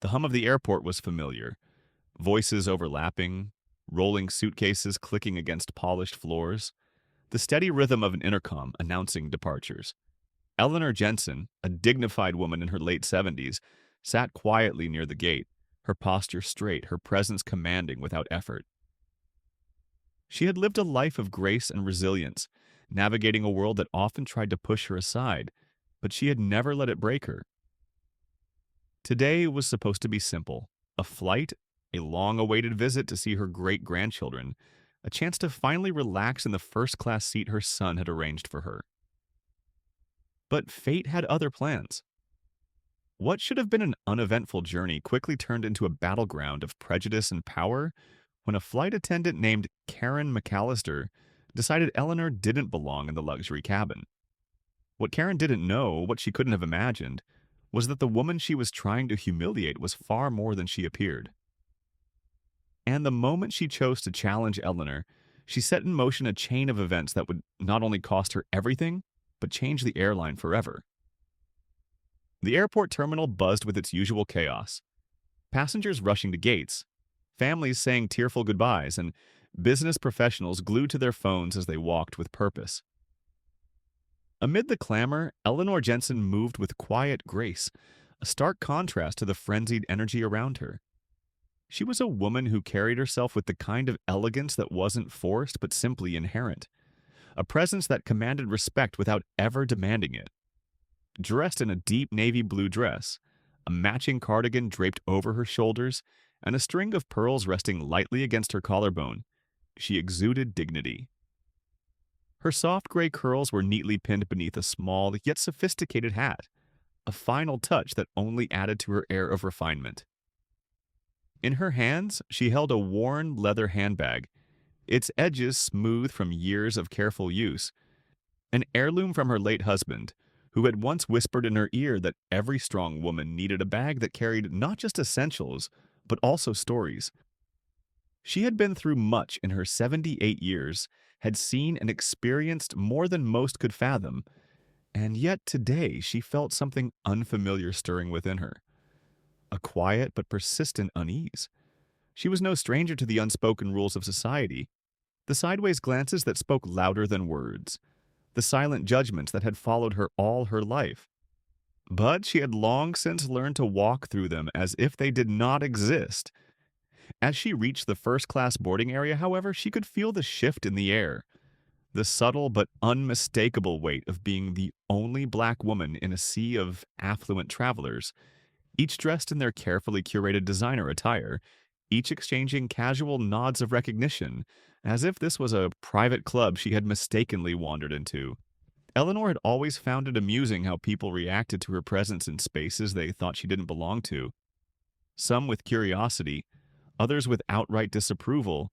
The hum of the airport was familiar, voices overlapping, rolling suitcases clicking against polished floors, the steady rhythm of an intercom announcing departures. Eleanor Jensen, a dignified woman in her late 70s, sat quietly near the gate, her posture straight, her presence commanding without effort. She had lived a life of grace and resilience, navigating a world that often tried to push her aside, but she had never let it break her. Today was supposed to be simple: a flight, a long awaited visit to see her great grandchildren, a chance to finally relax in the first class seat her son had arranged for her. But fate had other plans. What should have been an uneventful journey quickly turned into a battleground of prejudice and power when a flight attendant named Karen McAllister decided Eleanor didn't belong in the luxury cabin. What Karen didn't know, what she couldn't have imagined, was that the woman she was trying to humiliate was far more than she appeared. And the moment she chose to challenge Eleanor, she set in motion a chain of events that would not only cost her everything, but change the airline forever. The airport terminal buzzed with its usual chaos: passengers rushing to gates, families saying tearful goodbyes, and business professionals glued to their phones as they walked with purpose. Amid the clamor, Eleanor Jensen moved with quiet grace, a stark contrast to the frenzied energy around her. She was a woman who carried herself with the kind of elegance that wasn't forced but simply inherent, a presence that commanded respect without ever demanding it. Dressed in a deep navy blue dress, a matching cardigan draped over her shoulders, and a string of pearls resting lightly against her collarbone, she exuded dignity. Her soft gray curls were neatly pinned beneath a small yet sophisticated hat, a final touch that only added to her air of refinement. In her hands, she held a worn leather handbag, its edges smooth from years of careful use, an heirloom from her late husband, who had once whispered in her ear that every strong woman needed a bag that carried not just essentials, but also stories. She had been through much in her 78 years, had seen and experienced more than most could fathom, and yet today she felt something unfamiliar stirring within her, a quiet but persistent unease. She was no stranger to the unspoken rules of society, the sideways glances that spoke louder than words, the silent judgments that had followed her all her life. But she had long since learned to walk through them as if they did not exist. As she reached the first-class boarding area, however, she could feel the shift in the air, the subtle but unmistakable weight of being the only black woman in a sea of affluent travelers, each dressed in their carefully curated designer attire, each exchanging casual nods of recognition, as if this was a private club she had mistakenly wandered into. Eleanor had always found it amusing how people reacted to her presence in spaces they thought she didn't belong to, some with curiosity, others with outright disapproval,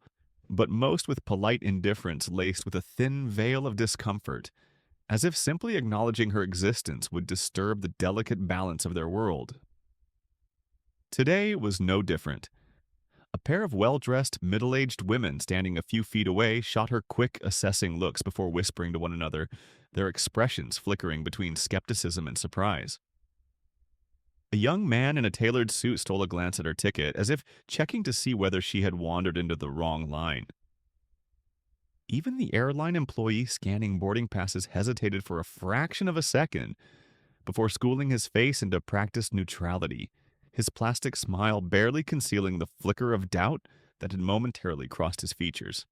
but most with polite indifference laced with a thin veil of discomfort, as if simply acknowledging her existence would disturb the delicate balance of their world. Today was no different. A pair of well-dressed, middle-aged women standing a few feet away shot her quick, assessing looks before whispering to one another, their expressions flickering between skepticism and surprise. A young man in a tailored suit stole a glance at her ticket, as if checking to see whether she had wandered into the wrong line. Even the airline employee scanning boarding passes hesitated for a fraction of a second before schooling his face into practiced neutrality, his plastic smile barely concealing the flicker of doubt that had momentarily crossed his features.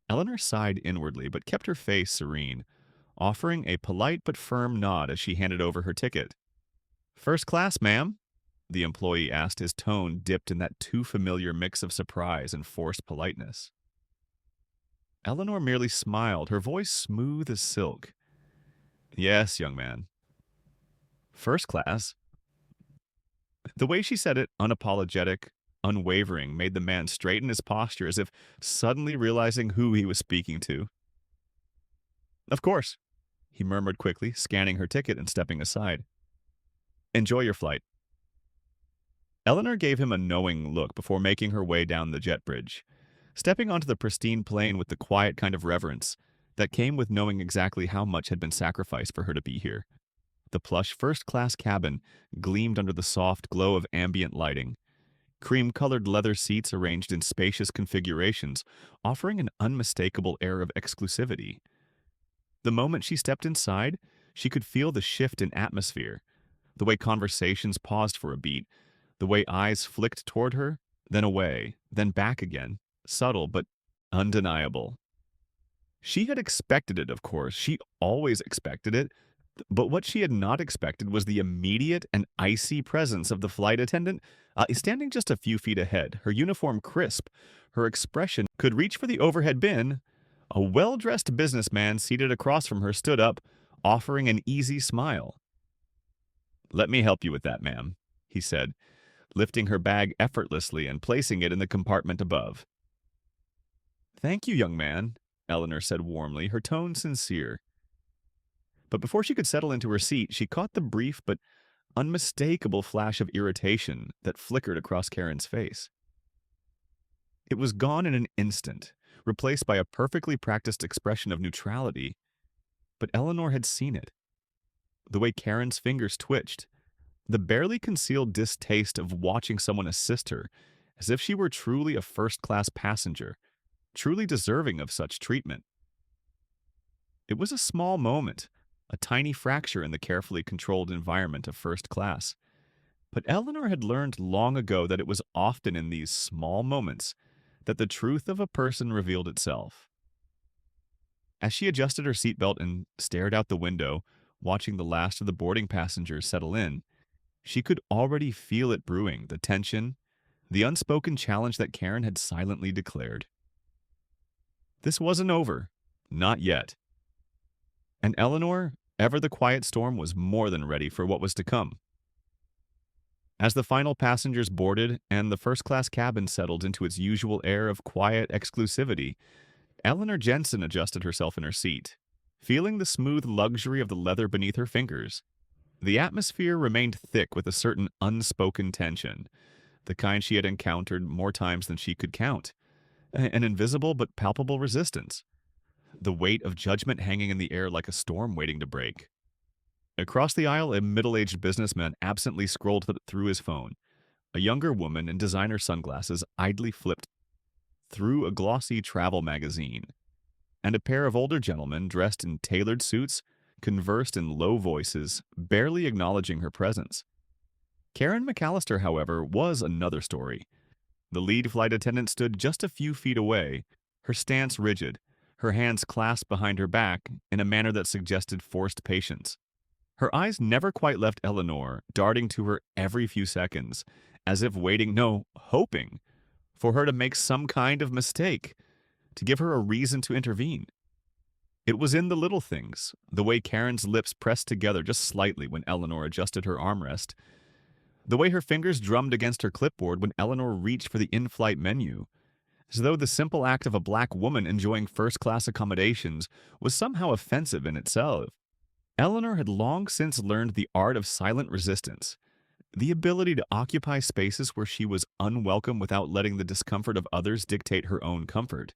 Eleanor sighed inwardly but kept her face serene, offering a polite but firm nod as she handed over her ticket. "First class, ma'am?" the employee asked, his tone dipped in that too familiar mix of surprise and forced politeness. Eleanor merely smiled, her voice smooth as silk. "Yes, young man." "First class?" The way she said it, unapologetic, unwavering, made the man straighten his posture as if suddenly realizing who he was speaking to. "Of course," he murmured quickly, scanning her ticket and stepping aside. "Enjoy your flight." Eleanor gave him a knowing look before making her way down the jet bridge, stepping onto the pristine plane with the quiet kind of reverence that came with knowing exactly how much had been sacrificed for her to be here. The plush first-class cabin gleamed under the soft glow of ambient lighting. Cream-colored leather seats arranged in spacious configurations, offering an unmistakable air of exclusivity. The moment she stepped inside, she could feel the shift in atmosphere, the way conversations paused for a beat, the way eyes flicked toward her, then away, then back again, subtle but undeniable. She had expected it, of course. She always expected it. But what she had not expected was the immediate and icy presence of the flight attendant, standing just a few feet ahead, her uniform crisp. Her expression could reach for the overhead bin. A well-dressed businessman seated across from her stood up, offering an easy smile. "Let me help you with that, ma'am," he said, lifting her bag effortlessly and placing it in the compartment above. "Thank you, young man," Eleanor said warmly, her tone sincere. But before she could settle into her seat, she caught the brief but unmistakable flash of irritation that flickered across Karen's face. It was gone in an instant, replaced by a perfectly practiced expression of neutrality, but Eleanor had seen it. The way Karen's fingers twitched, the barely concealed distaste of watching someone assist her, as if she were truly a first-class passenger, truly deserving of such treatment. It was a small moment, a tiny fracture in the carefully controlled environment of first class. But Eleanor had learned long ago that it was often in these small moments that the truth of a person revealed itself. As she adjusted her seatbelt and stared out the window, watching the last of the boarding passengers settle in, she could already feel it brewing, the tension, the unspoken challenge that Karen had silently declared. This wasn't over. Not yet. And Eleanor, ever the quiet storm, was more than ready for what was to come. As the final passengers boarded and the first-class cabin settled into its usual air of quiet exclusivity, Eleanor Jensen adjusted herself in her seat, feeling the smooth luxury of the leather beneath her fingers. The atmosphere remained thick with a certain unspoken tension, the kind she had encountered more times than she could count, an invisible but palpable resistance, the weight of judgment hanging in the air like a storm waiting to break. Across the aisle, a middle-aged businessman absently scrolled through his phone. A younger woman in designer sunglasses idly flipped through a glossy travel magazine, and a pair of older gentlemen dressed in tailored suits conversed in low voices, barely acknowledging her presence. Karen McAllister, however, was another story. The lead flight attendant stood just a few feet away, her stance rigid, her hands clasped behind her back in a manner that suggested forced patience. Her eyes never quite left Eleanor, darting to her every few seconds, as if waiting, no, hoping, for her to make some kind of mistake, to give her a reason to intervene. It was in the little things, the way Karen's lips pressed together just slightly when Eleanor adjusted her armrest, the way her fingers drummed against her clipboard when Eleanor reached for the in-flight menu, as though the simple act of a black woman enjoying first-class accommodations was somehow offensive in itself. Eleanor had long since learned the art of silent resistance, the ability to occupy spaces where she was unwelcome without letting the discomfort of others dictate her own comfort.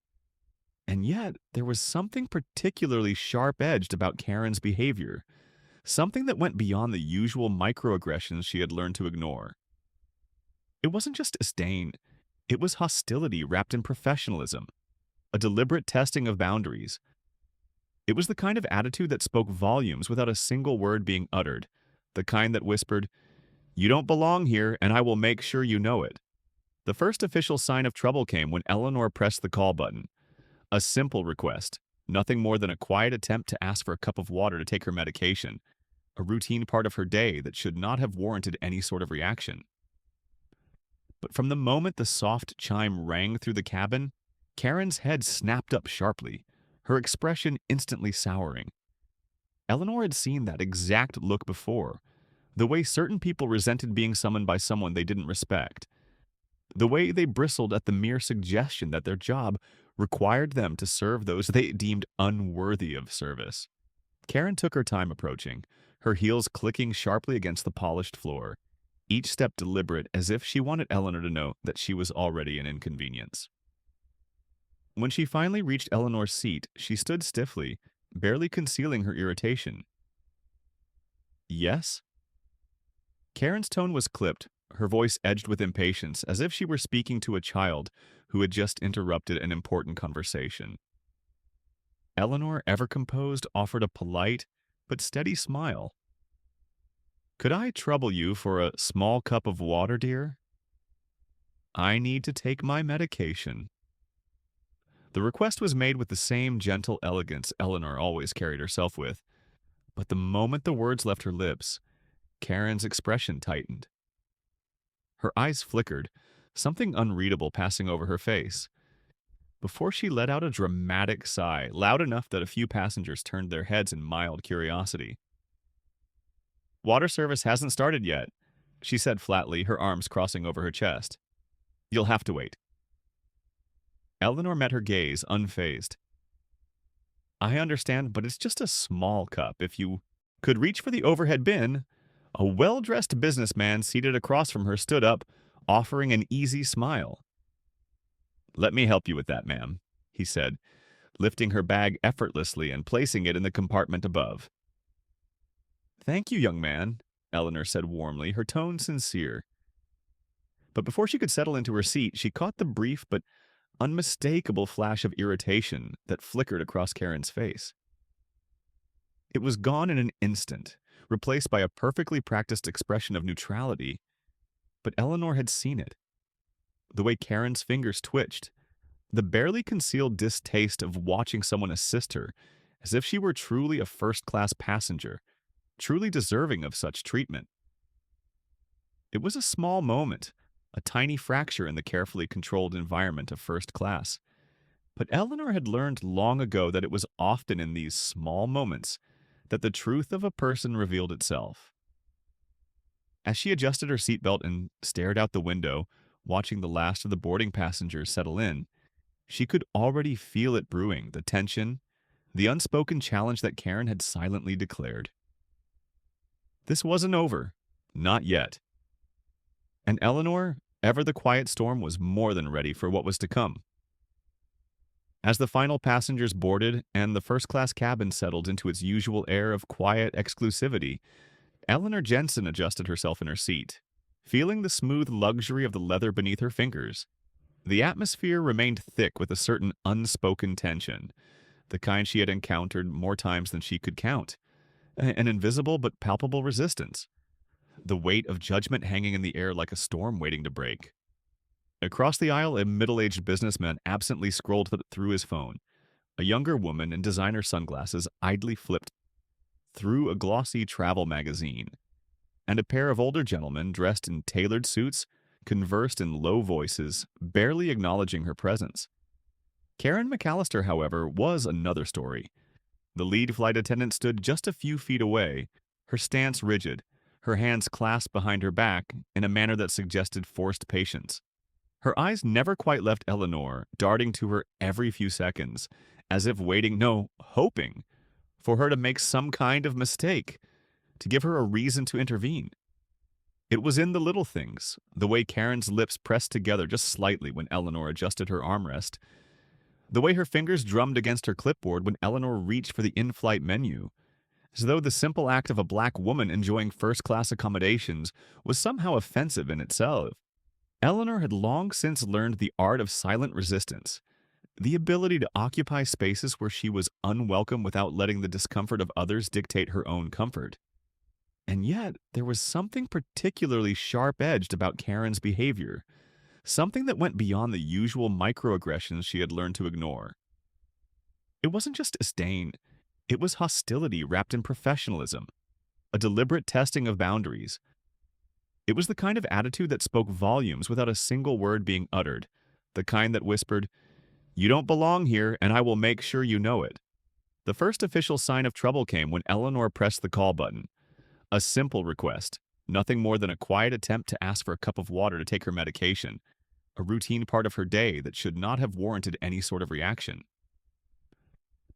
And yet, there was something particularly sharp-edged about Karen's behavior, something that went beyond the usual microaggressions she had learned to ignore. It wasn't just disdain, it was hostility wrapped in professionalism, a deliberate testing of boundaries. It was the kind of attitude that spoke volumes without a single word being uttered, the kind that whispered, "You don't belong here, and I will make sure you know it." The first official sign of trouble came when Eleanor pressed the call button. A simple request, nothing more than a quiet attempt to ask for a cup of water to take her medication, a routine part of her day that should not have warranted any sort of reaction. But from the moment the soft chime rang through the cabin, Karen's head snapped up sharply, her expression instantly souring. Eleanor had seen that exact look before, the way certain people resented being summoned by someone they didn't respect, the way they bristled at the mere suggestion that their job required them to serve those they deemed unworthy of service. Karen took her time approaching, her heels clicking sharply against the polished floor, each step deliberate as if she wanted Eleanor to know that she was already an inconvenience. When she finally reached Eleanor's seat, she stood stiffly, barely concealing her irritation. Yes? Karen's tone was clipped, her voice edged with impatience, as if she were speaking to a child who had just interrupted an important conversation. Eleanor, ever composed, offered a polite but steady smile. Could I trouble you for a small cup of water, dear? I need to take my medication. The request was made with the same gentle elegance Eleanor always carried herself with, but the moment the words left her lips, Karen's expression tightened. Her eyes flickered, something unreadable passing over her face, before she let out a dramatic sigh, loud enough that a few passengers turned their heads in mild curiosity. Water service hasn't started yet, she said flatly, her arms crossing over her chest. You'll have to wait. Eleanor met her gaze, unfazed. I understand, but it's just a small cup. If you could reach for the overhead bin, a well-dressed businessman seated across from her stood up, offering an easy smile. Let me help you with that, ma'am, he said, lifting her bag effortlessly and placing it in the compartment above. Thank you, young man, Eleanor said warmly, her tone sincere. But before she could settle into her seat, she caught the brief but unmistakable flash of irritation that flickered across Karen's face. It was gone in an instant, replaced by a perfectly practiced expression of neutrality, but Eleanor had seen it. The way Karen's fingers twitched, the barely concealed distaste of watching someone assist her, as if she were truly a first-class passenger, truly deserving of such treatment. It was a small moment, a tiny fracture in the carefully controlled environment of first class. But Eleanor had learned long ago that it was often in these small moments that the truth of a person revealed itself. As she adjusted her seatbelt and stared out the window, watching the last of the boarding passengers settle in, she could already feel it brewing, the tension, the unspoken challenge that Karen had silently declared. This wasn't over. Not yet. And Eleanor, ever the quiet storm, was more than ready for what was to come. As the final passengers boarded and the first-class cabin settled into its usual air of quiet exclusivity, Eleanor Jensen adjusted herself in her seat, feeling the smooth luxury of the leather beneath her fingers. The atmosphere remained thick with a certain unspoken tension, the kind she had encountered more times than she could count, an invisible but palpable resistance, the weight of judgment hanging in the air like a storm waiting to break. Across the aisle, a middle-aged businessman absently scrolled through his phone. A younger woman in designer sunglasses idly flipped through a glossy travel magazine, and a pair of older gentlemen dressed in tailored suits conversed in low voices, barely acknowledging her presence. Karen McAllister, however, was another story. The lead flight attendant stood just a few feet away, her stance rigid, her hands clasped behind her back in a manner that suggested forced patience. Her eyes never quite left Eleanor, darting to her every few seconds, as if waiting, no, hoping, for her to make some kind of mistake, to give her a reason to intervene. It was in the little things, the way Karen's lips pressed together just slightly when Eleanor adjusted her armrest, the way her fingers drummed against her clipboard when Eleanor reached for the in-flight menu, as though the simple act of a black woman enjoying first-class accommodations was somehow offensive in itself. Eleanor had long since learned the art of silent resistance, the ability to occupy spaces where she was unwelcome without letting the discomfort of others dictate her own comfort. And yet, there was something particularly sharp-edged about Karen's behavior, something that went beyond the usual microaggressions she had learned to ignore. It wasn't just disdain, it was hostility wrapped in professionalism, a deliberate testing of boundaries. It was the kind of attitude that spoke volumes without a single word being uttered, the kind that whispered, "You don't belong here, and I will make sure you know it." The first official sign of trouble came when Eleanor pressed the call button. A simple request, nothing more than a quiet attempt to ask for a cup of water to take her medication, a routine part of her day that should not have warranted any sort of reaction.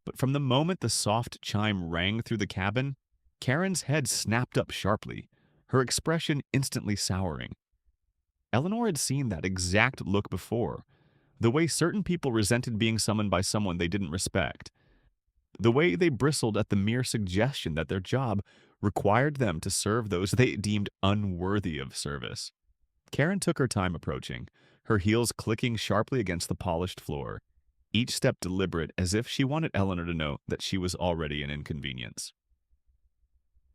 But from the moment the soft chime rang through the cabin, Karen's head snapped up sharply, her expression instantly souring. Eleanor had seen that exact look before, the way certain people resented being summoned by someone they didn't respect, the way they bristled at the mere suggestion that their job required them to serve those they deemed unworthy of service. Karen took her time approaching, her heels clicking sharply against the polished floor, each step deliberate as if she wanted Eleanor to know that she was already an inconvenience.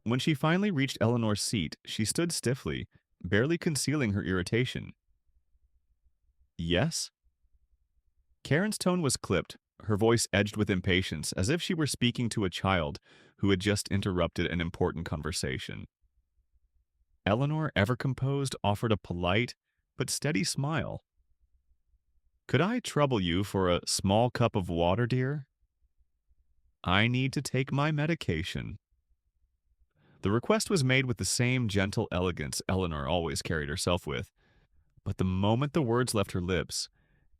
When she finally reached Eleanor's seat, she stood stiffly, barely concealing her irritation. Yes? Karen's tone was clipped, her voice edged with impatience, as if she were speaking to a child who had just interrupted an important conversation. Eleanor, ever composed, offered a polite but steady smile. Could I trouble you for a small cup of water, dear? I need to take my medication. The request was made with the same gentle elegance Eleanor always carried herself with, but the moment the words left her lips,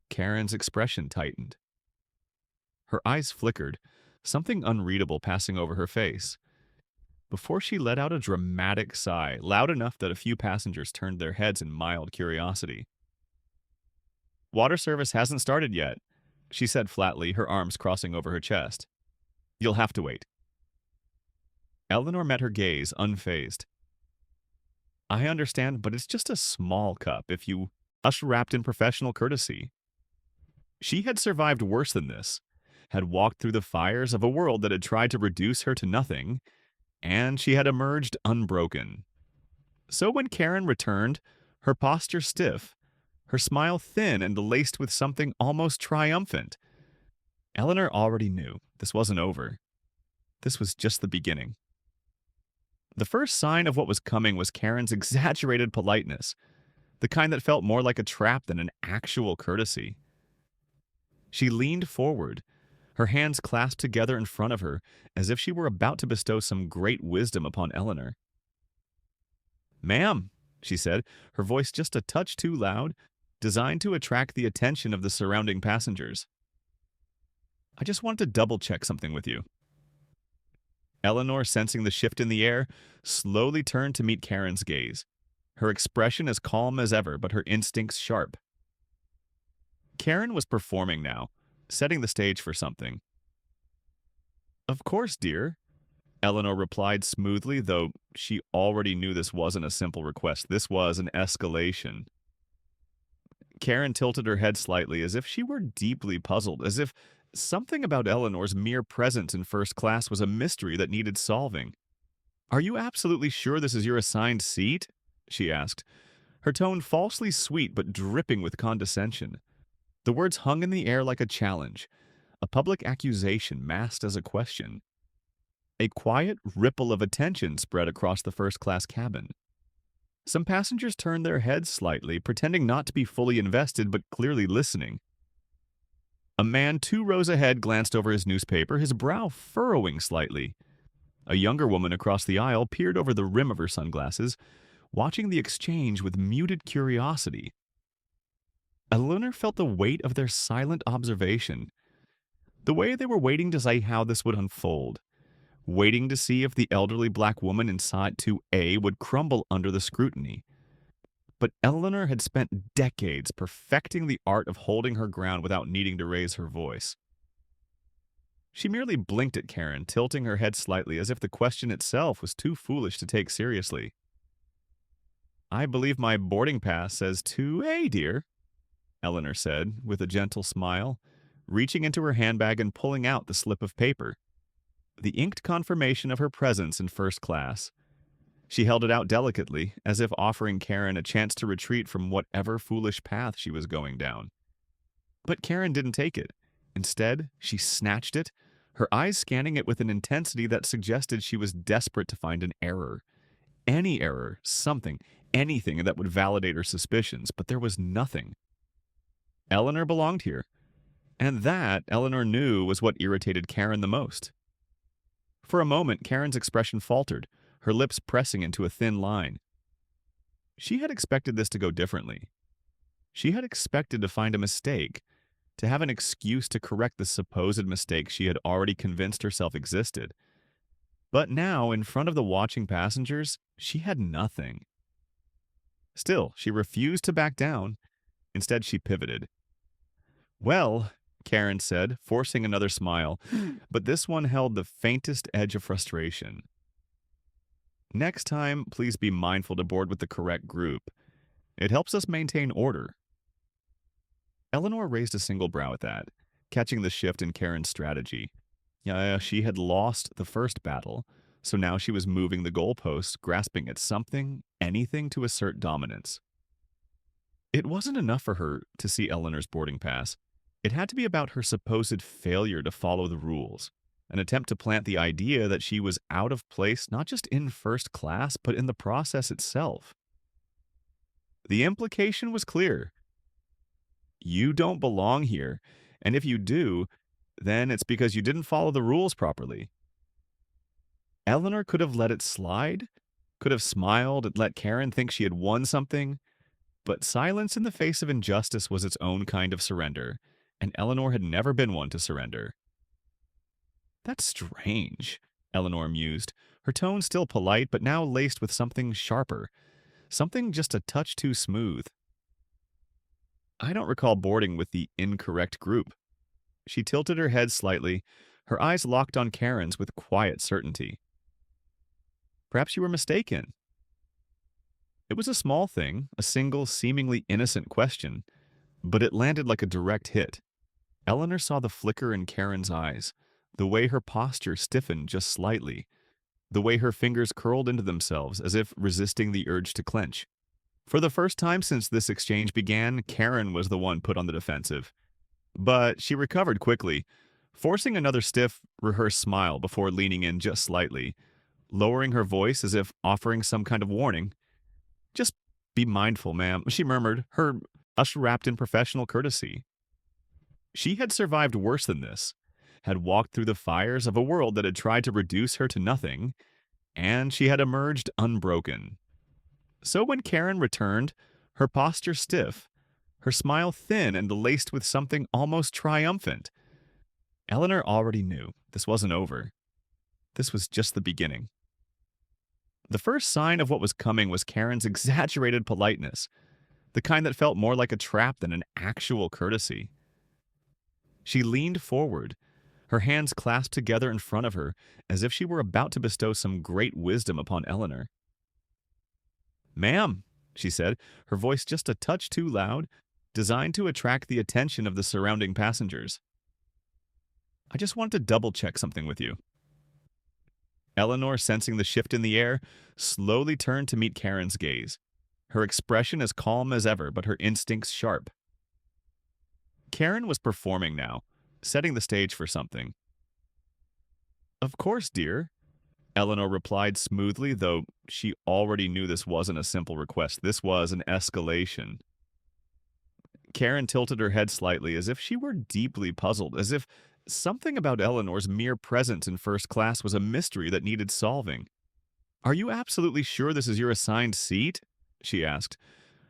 Karen's expression tightened. Her eyes flickered, something unreadable passing over her face, before she let out a dramatic sigh, loud enough that a few passengers turned their heads in mild curiosity. Water service hasn't started yet, she said flatly, her arms crossing over her chest. You'll have to wait. Eleanor met her gaze, unfazed. I understand, but it's just a small cup if you wrapped in professional courtesy. She had survived worse than this, had walked through the fires of a world that had tried to reduce her to nothing, and she had emerged unbroken. So when Karen returned, her posture stiff, her smile thin and laced with something almost triumphant, Eleanor already knew this wasn't over. This was just the beginning. The first sign of what was coming was Karen's exaggerated politeness, the kind that felt more like a trap than an actual courtesy. She leaned forward, her hands clasped together in front of her, as if she were about to bestow some great wisdom upon Eleanor. Ma'am, she said, her voice just a touch too loud, designed to attract the attention of the surrounding passengers. I just wanted to double-check something with you. Eleanor, sensing the shift in the air, slowly turned to meet Karen's gaze, her expression as calm as ever, but her instincts sharp. Karen was performing now, setting the stage for something. Of course, dear, Eleanor replied smoothly, though she already knew this wasn't a simple request. This was an escalation. Karen tilted her head slightly, as if she were deeply puzzled, as if something about Eleanor's mere presence in first class was a mystery that needed solving. Are you absolutely sure this is your assigned seat? She asked, her tone falsely sweet but dripping with condescension. The words hung in the air like a challenge, a public accusation masked as a question. A quiet ripple of attention spread across the first-class cabin. Some passengers turned their heads slightly, pretending not to be fully invested but clearly listening. A man 2 rows ahead glanced over his newspaper, his brow furrowing slightly. A younger woman across the aisle peered over the rim of her sunglasses, watching the exchange with muted curiosity. Eleanor felt the weight of their silent observation, the way they were waiting to see how this would unfold, waiting to see if the elderly black woman inside 2A would crumble under the scrutiny. But Eleanor had spent decades perfecting the art of holding her ground without needing to raise her voice. She merely blinked at Karen, tilting her head slightly as if the question itself was too foolish to take seriously. I believe my boarding pass says 2A, dear, Eleanor said, with a gentle smile, reaching into her handbag and pulling out the slip of paper. The inked confirmation of her presence in first class. She held it out delicately, as if offering Karen a chance to retreat from whatever foolish path she was going down. But Karen didn't take it. Instead, she snatched it, her eyes scanning it with an intensity that suggested she was desperate to find an error. Any error, something, anything that would validate her suspicions, but there was nothing. Eleanor belonged here, and that, Eleanor knew, was what irritated Karen the most. For a moment, Karen's expression faltered, her lips pressing into a thin line. She had expected this to go differently. She had expected to find a mistake, to have an excuse to correct the supposed mistake she had already convinced herself existed. But now, in front of the watching passengers, she had nothing. Still, she refused to back down. Instead, she pivoted. Well, Karen said, forcing another smile, but this one held the faintest edge of frustration. Next time, please be mindful to board with the correct group. It helps us maintain order. Eleanor raised a single brow at that, catching the shift in Karen's strategy. She had lost the first battle, so now she was moving the goalposts, grasping at something, anything to assert dominance. It wasn't enough for her to see Eleanor's boarding pass. It had to be about her supposed failure to follow the rules, an attempt to plant the idea that she was out of place not just in first class, but in the process itself. The implication was clear. You don't belong here, and if you do, then it's because you didn't follow the rules properly. Eleanor could have let it slide, could have smiled and let Karen think she had won something, but silence in the face of injustice was its own kind of surrender, and Eleanor had never been one to surrender. That's strange, Eleanor mused, her tone still polite but now laced with something sharper, something just a touch too smooth. I don't recall boarding with the incorrect group. She tilted her head slightly, her eyes locked on Karen's with quiet certainty. Perhaps you were mistaken. It was a small thing, a single, seemingly innocent question, but it landed like a direct hit. Eleanor saw the flicker in Karen's eyes, the way her posture stiffened just slightly, the way her fingers curled into themselves as if resisting the urge to clench. For the first time since this exchange began, Karen was the one put on the defensive. But she recovered quickly, forcing another stiff, rehearsed smile before leaning in just slightly, lowering her voice as if offering some kind of warning. "Just be mindful, ma'am," she murmured, her hush wrapped in professional courtesy. She had survived worse than this, had walked through the fires of a world that had tried to reduce her to nothing, and she had emerged unbroken. So when Karen returned, her posture stiff, her smile thin and laced with something almost triumphant, Eleanor already knew this wasn't over. This was just the beginning. The first sign of what was coming was Karen's exaggerated politeness, the kind that felt more like a trap than an actual courtesy. She leaned forward, her hands clasped together in front of her, as if she were about to bestow some great wisdom upon Eleanor. "Ma'am," she said, her voice just a touch too loud, designed to attract the attention of the surrounding passengers. "I just wanted to double-check something with you." Eleanor, sensing the shift in the air, slowly turned to meet Karen's gaze, her expression as calm as ever, but her instincts sharp. Karen was performing now, setting the stage for something. "Of course, dear," Eleanor replied smoothly, though she already knew this wasn't a simple request. This was an escalation. Karen tilted her head slightly, as if she were deeply puzzled, as if something about Eleanor's mere presence in first class was a mystery that needed solving. "Are you absolutely sure this is your assigned seat?" she asked,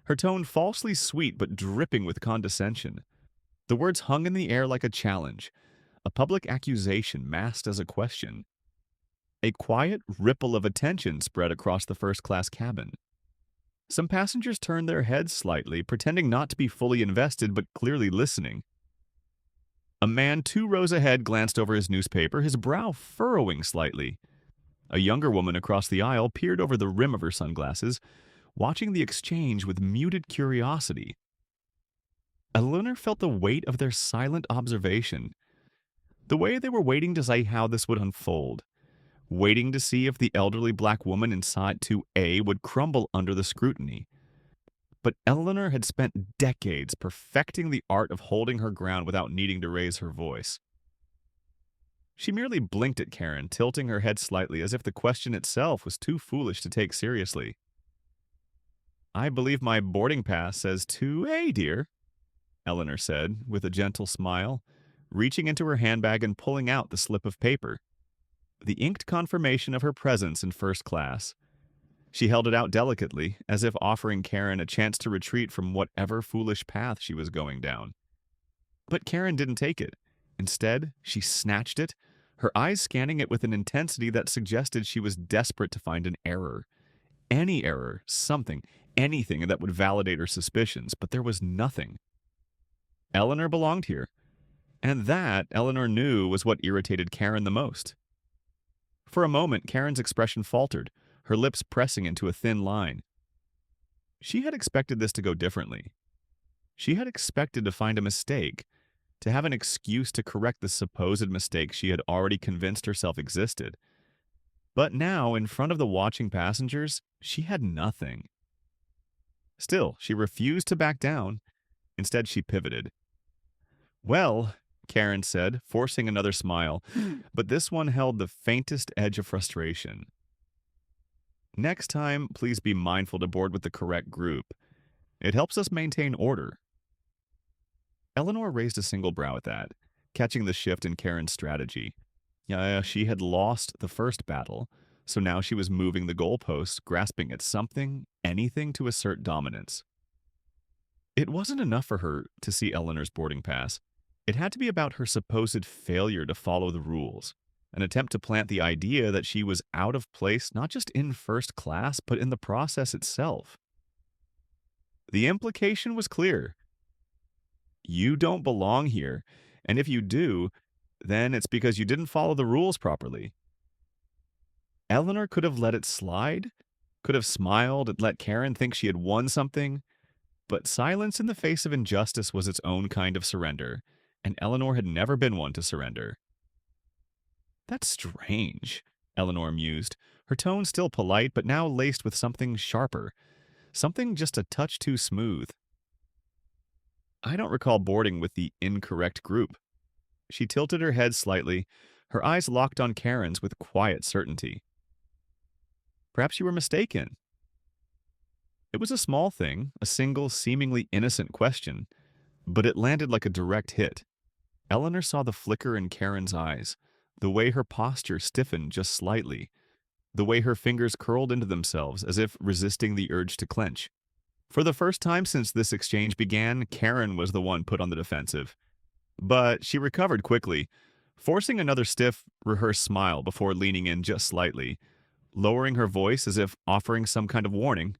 her tone falsely sweet but dripping with condescension. The words hung in the air like a challenge, a public accusation masked as a question. A quiet ripple of attention spread across the first-class cabin. Some passengers turned their heads slightly, pretending not to be fully invested but clearly listening. A man 2 rows ahead glanced over his newspaper, his brow furrowing slightly. A younger woman across the aisle peered over the rim of her sunglasses, watching the exchange with muted curiosity. Eleanor felt the weight of their silent observation, the way they were waiting to see how this would unfold, waiting to see if the elderly black woman inside 2A would crumble under the scrutiny. But Eleanor had spent decades perfecting the art of holding her ground without needing to raise her voice. She merely blinked at Karen, tilting her head slightly as if the question itself was too foolish to take seriously. "I believe my boarding pass says 2A, dear," Eleanor said, with a gentle smile, reaching into her handbag and pulling out the slip of paper, the inked confirmation of her presence in first class. She held it out delicately, as if offering Karen a chance to retreat from whatever foolish path she was going down. But Karen didn't take it. Instead, she snatched it, her eyes scanning it with an intensity that suggested she was desperate to find an error. Any error, something, anything that would validate her suspicions, but there was nothing. Eleanor belonged here, and that, Eleanor knew, was what irritated Karen the most. For a moment, Karen's expression faltered, her lips pressing into a thin line. She had expected this to go differently. She had expected to find a mistake, to have an excuse to correct the supposed mistake she had already convinced herself existed. But now, in front of the watching passengers, she had nothing. Still, she refused to back down. Instead, she pivoted. "Well," Karen said, forcing another smile, but this one held the faintest edge of frustration. "Next time, please be mindful to board with the correct group. It helps us maintain order." Eleanor raised a single brow at that, catching the shift in Karen's strategy. She had lost the first battle, so now she was moving the goalposts, grasping at something, anything to assert dominance. It wasn't enough for her to see Eleanor's boarding pass. It had to be about her supposed failure to follow the rules, an attempt to plant the idea that she was out of place not just in first class, but in the process itself. The implication was clear. You don't belong here, and if you do, then it's because you didn't follow the rules properly. Eleanor could have let it slide, could have smiled and let Karen think she had won something, but silence in the face of injustice was its own kind of surrender, and Eleanor had never been one to surrender. "That's strange," Eleanor mused, her tone still polite but now laced with something sharper, something just a touch too smooth. "I don't recall boarding with the incorrect group." She tilted her head slightly, her eyes locked on Karen's with quiet certainty. "Perhaps you were mistaken." It was a small thing, a single, seemingly innocent question, but it landed like a direct hit. Eleanor saw the flicker in Karen's eyes, the way her posture stiffened just slightly, the way her fingers curled into themselves as if resisting the urge to clench. For the first time since this exchange began, Karen was the one put on the defensive. But she recovered quickly, forcing another stiff, rehearsed smile before leaning in just slightly, lowering her voice as if offering some kind of warning.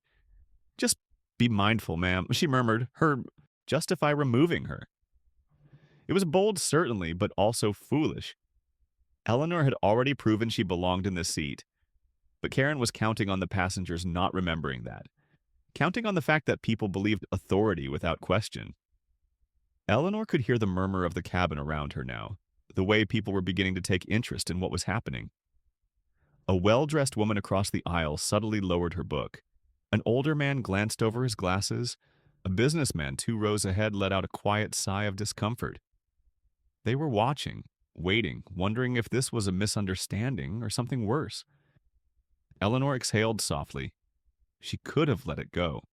"Just be mindful, ma'am," she murmured, her justify removing her. It was bold, certainly, but also foolish. Eleanor had already proven she belonged in this seat, but Karen was counting on the passengers not remembering that, counting on the fact that people believed authority without question. Eleanor could hear the murmur of the cabin around her now, the way people were beginning to take interest in what was happening. A well-dressed woman across the aisle subtly lowered her book. An older man glanced over his glasses. A businessman 2 rows ahead let out a quiet sigh of discomfort. They were watching, waiting, wondering if this was a misunderstanding or something worse. Eleanor exhaled softly. She could have let it go.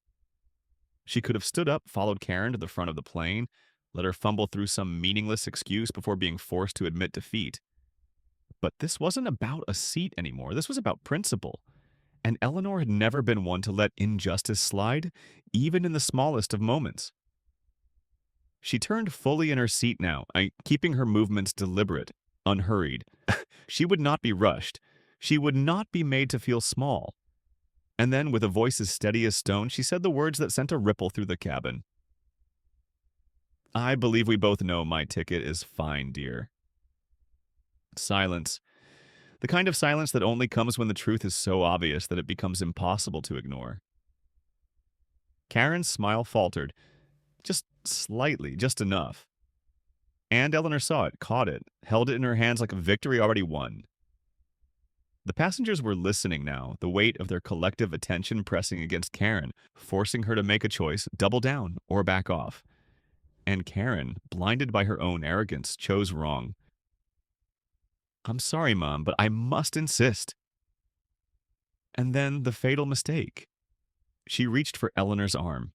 She could have stood up, followed Karen to the front of the plane, let her fumble through some meaningless excuse before being forced to admit defeat. But this wasn't about a seat anymore. This was about principle. And Eleanor had never been one to let injustice slide, even in the smallest of moments. She turned fully in her seat now, keeping her movements deliberate, unhurried. She would not be rushed. She would not be made to feel small. And then, with a voice as steady as stone, she said the words that sent a ripple through the cabin. "I believe we both know my ticket is fine, dear." Silence. The kind of silence that only comes when the truth is so obvious that it becomes impossible to ignore. Karen's smile faltered. Just slightly, just enough. And Eleanor saw it, caught it, held it in her hands like a victory already won. The passengers were listening now, the weight of their collective attention pressing against Karen, forcing her to make a choice, double down or back off. And Karen, blinded by her own arrogance, chose wrong. "I'm sorry, Mom, but I must insist." And then the fatal mistake. She reached for Eleanor's arm.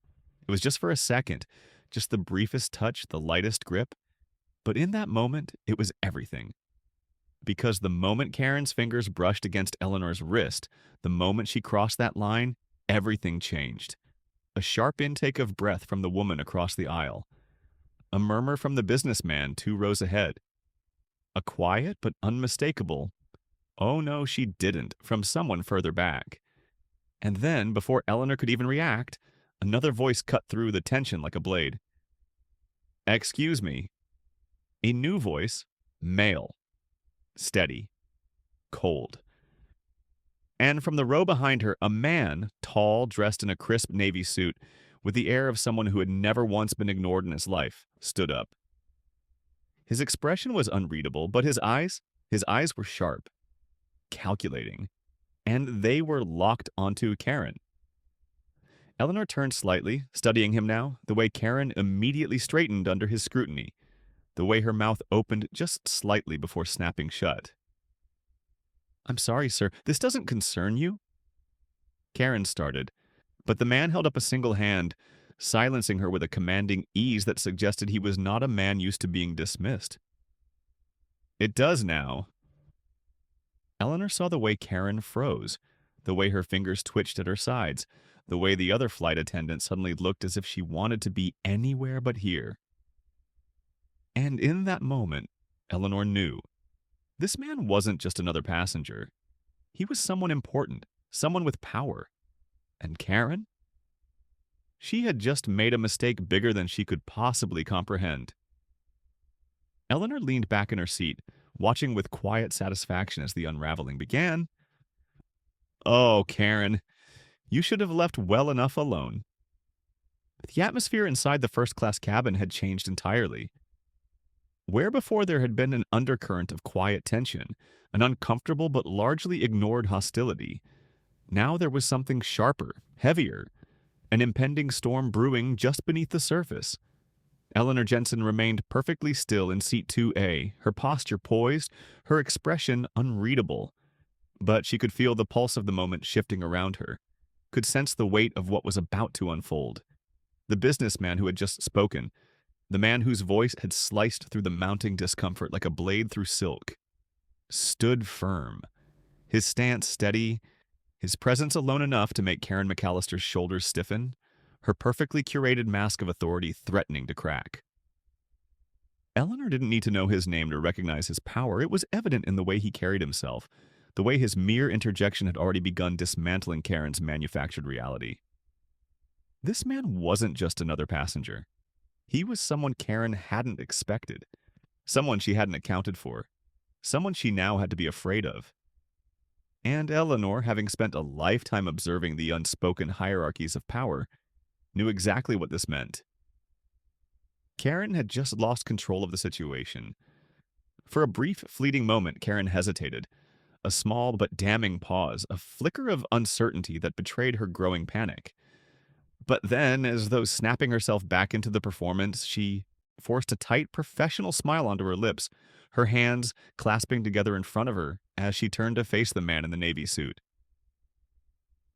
It was just for a second, just the briefest touch, the lightest grip. But in that moment, it was everything. Because the moment Karen's fingers brushed against Eleanor's wrist, the moment she crossed that line, everything changed. A sharp intake of breath from the woman across the aisle. A murmur from the businessman 2 rows ahead. A quiet but unmistakable, "Oh no, she didn't," from someone further back. And then, before Eleanor could even react, another voice cut through the tension like a blade. "Excuse me." A new voice, male, steady, cold. And from the row behind her, a man, tall, dressed in a crisp navy suit, with the air of someone who had never once been ignored in his life, stood up. His expression was unreadable, but his eyes were sharp, calculating, and they were locked onto Karen. Eleanor turned slightly, studying him now, the way Karen immediately straightened under his scrutiny, the way her mouth opened just slightly before snapping shut. "I'm sorry, sir. This doesn't concern you?" Karen started, but the man held up a single hand, silencing her with a commanding ease that suggested he was not a man used to being dismissed. "It does now." Eleanor saw the way Karen froze, the way her fingers twitched at her sides, the way the other flight attendant suddenly looked as if she wanted to be anywhere but here. And in that moment, Eleanor knew. This man wasn't just another passenger. He was someone important, someone with power. And Karen? She had just made a mistake bigger than she could possibly comprehend. Eleanor leaned back in her seat, watching with quiet satisfaction as the unraveling began. "Oh, Karen, you should have left well enough alone." The atmosphere inside the first-class cabin had changed entirely. Where before there had been an undercurrent of quiet tension, an uncomfortable but largely ignored hostility, now there was something sharper, heavier, an impending storm brewing just beneath the surface. Eleanor Jensen remained perfectly still in seat 2A, her posture poised, her expression unreadable. But she could feel the pulse of the moment shifting around her, could sense the weight of what was about to unfold. The businessman who had just spoken, the man whose voice had sliced through the mounting discomfort like a blade through silk, stood firm, his stance steady, his presence alone enough to make Karen McAllister's shoulders stiffen, her perfectly curated mask of authority threatening to crack. Eleanor didn't need to know his name to recognize his power. It was evident in the way he carried himself, the way his mere interjection had already begun dismantling Karen's manufactured reality. This man wasn't just another passenger. He was someone Karen hadn't expected, someone she hadn't accounted for, someone she now had to be afraid of. And Eleanor, having spent a lifetime observing the unspoken hierarchies of power, knew exactly what this meant. Karen had just lost control of the situation. For a brief, fleeting moment, Karen hesitated, a small but damning pause, a flicker of uncertainty that betrayed her growing panic. But then, as though snapping herself back into the performance, she forced a tight, professional smile onto her lips, her hands clasping together in front of her as she turned to face the man in the navy suit.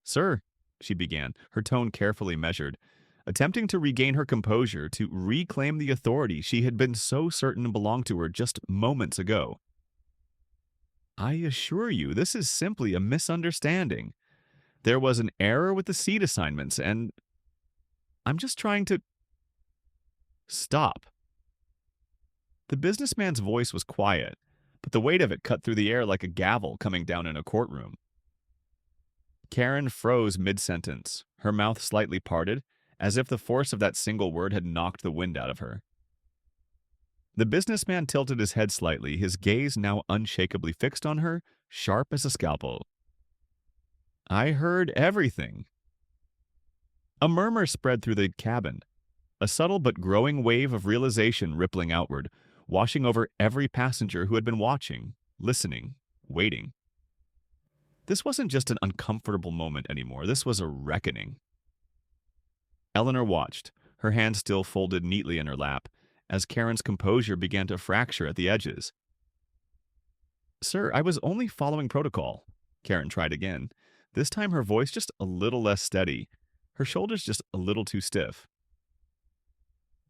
"Sir," she began, her tone carefully measured, attempting to regain her composure, to reclaim the authority she had been so certain belonged to her just moments ago. "I assure you, this is simply a misunderstanding. There was an error with the seat assignments, and I'm just trying to—" "Stop." The businessman's voice was quiet, but the weight of it cut through the air like a gavel coming down in a courtroom. Karen froze mid-sentence, her mouth slightly parted, as if the force of that single word had knocked the wind out of her. The businessman tilted his head slightly, his gaze now unshakably fixed on her, sharp as a scalpel. "I heard everything." A murmur spread through the cabin, a subtle but growing wave of realization rippling outward, washing over every passenger who had been watching, listening, waiting. This wasn't just an uncomfortable moment anymore, this was a reckoning. Eleanor watched, her hands still folded neatly in her lap, as Karen's composure began to fracture at the edges. "Sir, I was only following protocol," Karen tried again, this time her voice just a little less steady, her shoulders just a little too stiff.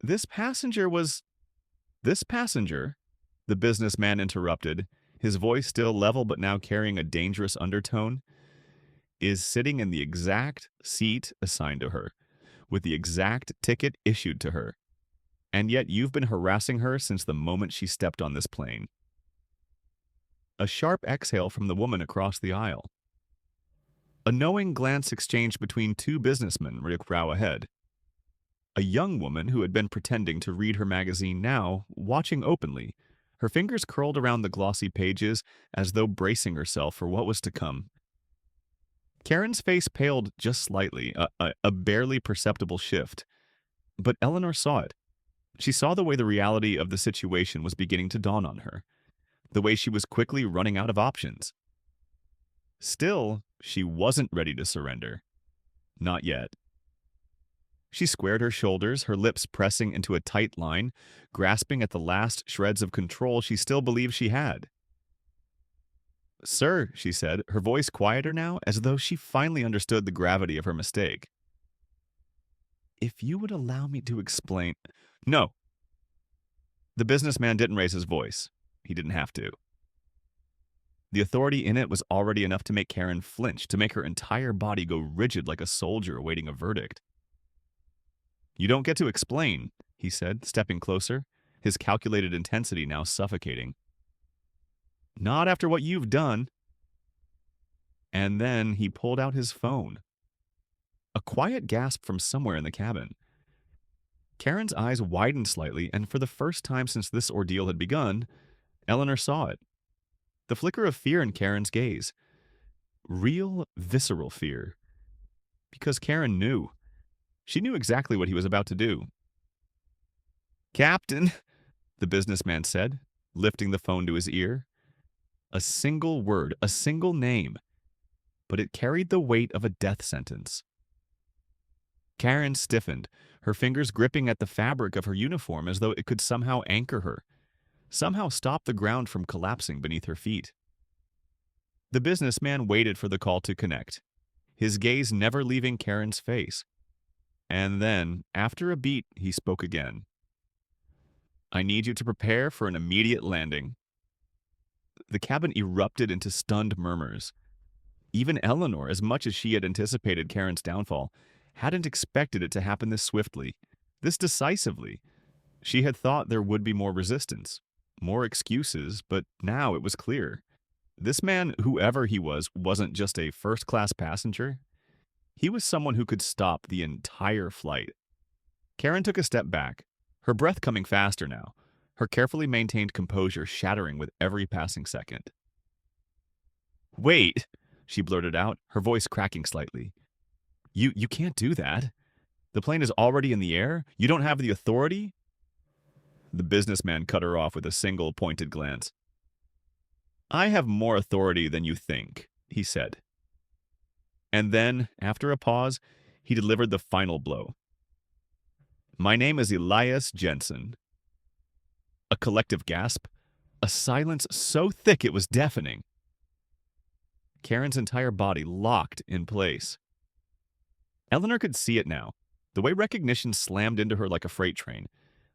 This passenger," the businessman interrupted, his voice still level but now carrying a dangerous undertone, "is sitting in the exact seat assigned to her, with the exact ticket issued to her. And yet you've been harassing her since the moment she stepped on this plane." A sharp exhale from the woman across the aisle. A knowing glance exchanged between two businessmen row ahead. A young woman who had been pretending to read her magazine now, watching openly, her fingers curled around the glossy pages as though bracing herself for what was to come. Karen's face paled just slightly, a barely perceptible shift. But Eleanor saw it. She saw the way the reality of the situation was beginning to dawn on her, the way she was quickly running out of options. Still, she wasn't ready to surrender. Not yet. She squared her shoulders, her lips pressing into a tight line, grasping at the last shreds of control she still believed she had. "Sir," she said, her voice quieter now, as though she finally understood the gravity of her mistake. "If you would allow me to explain—" "No." The businessman didn't raise his voice. He didn't have to. The authority in it was already enough to make Karen flinch, to make her entire body go rigid like a soldier awaiting a verdict. "You don't get to explain," he said, stepping closer, his calculated intensity now suffocating. "Not after what you've done." And then he pulled out his phone. A quiet gasp from somewhere in the cabin. Karen's eyes widened slightly, and for the first time since this ordeal had begun, Eleanor saw it. The flicker of fear in Karen's gaze. Real, visceral fear. Because Karen knew. She knew exactly what he was about to do. "Captain," the businessman said, lifting the phone to his ear. A single word, a single name, but it carried the weight of a death sentence. Karen stiffened, her fingers gripping at the fabric of her uniform as though it could somehow anchor her, somehow stop the ground from collapsing beneath her feet. The businessman waited for the call to connect, his gaze never leaving Karen's face. And then, after a beat, he spoke again. "I need you to prepare for an immediate landing." The cabin erupted into stunned murmurs. Even Eleanor, as much as she had anticipated Karen's downfall, hadn't expected it to happen this swiftly, this decisively. She had thought there would be more resistance, more excuses, but now it was clear. This man, whoever he was, wasn't just a first-class passenger. He was someone who could stop the entire flight. Karen took a step back, her breath coming faster now, her carefully maintained composure shattering with every passing second. "Wait," she blurted out, her voice cracking slightly. You can't do that. The plane is already in the air. You don't have the authority." The businessman cut her off with a single pointed glance. "I have more authority than you think," he said. And then, after a pause, he delivered the final blow. "My name is Elias Jensen." A collective gasp, a silence so thick it was deafening. Karen's entire body locked in place. Eleanor could see it now, the way recognition slammed into her like a freight train,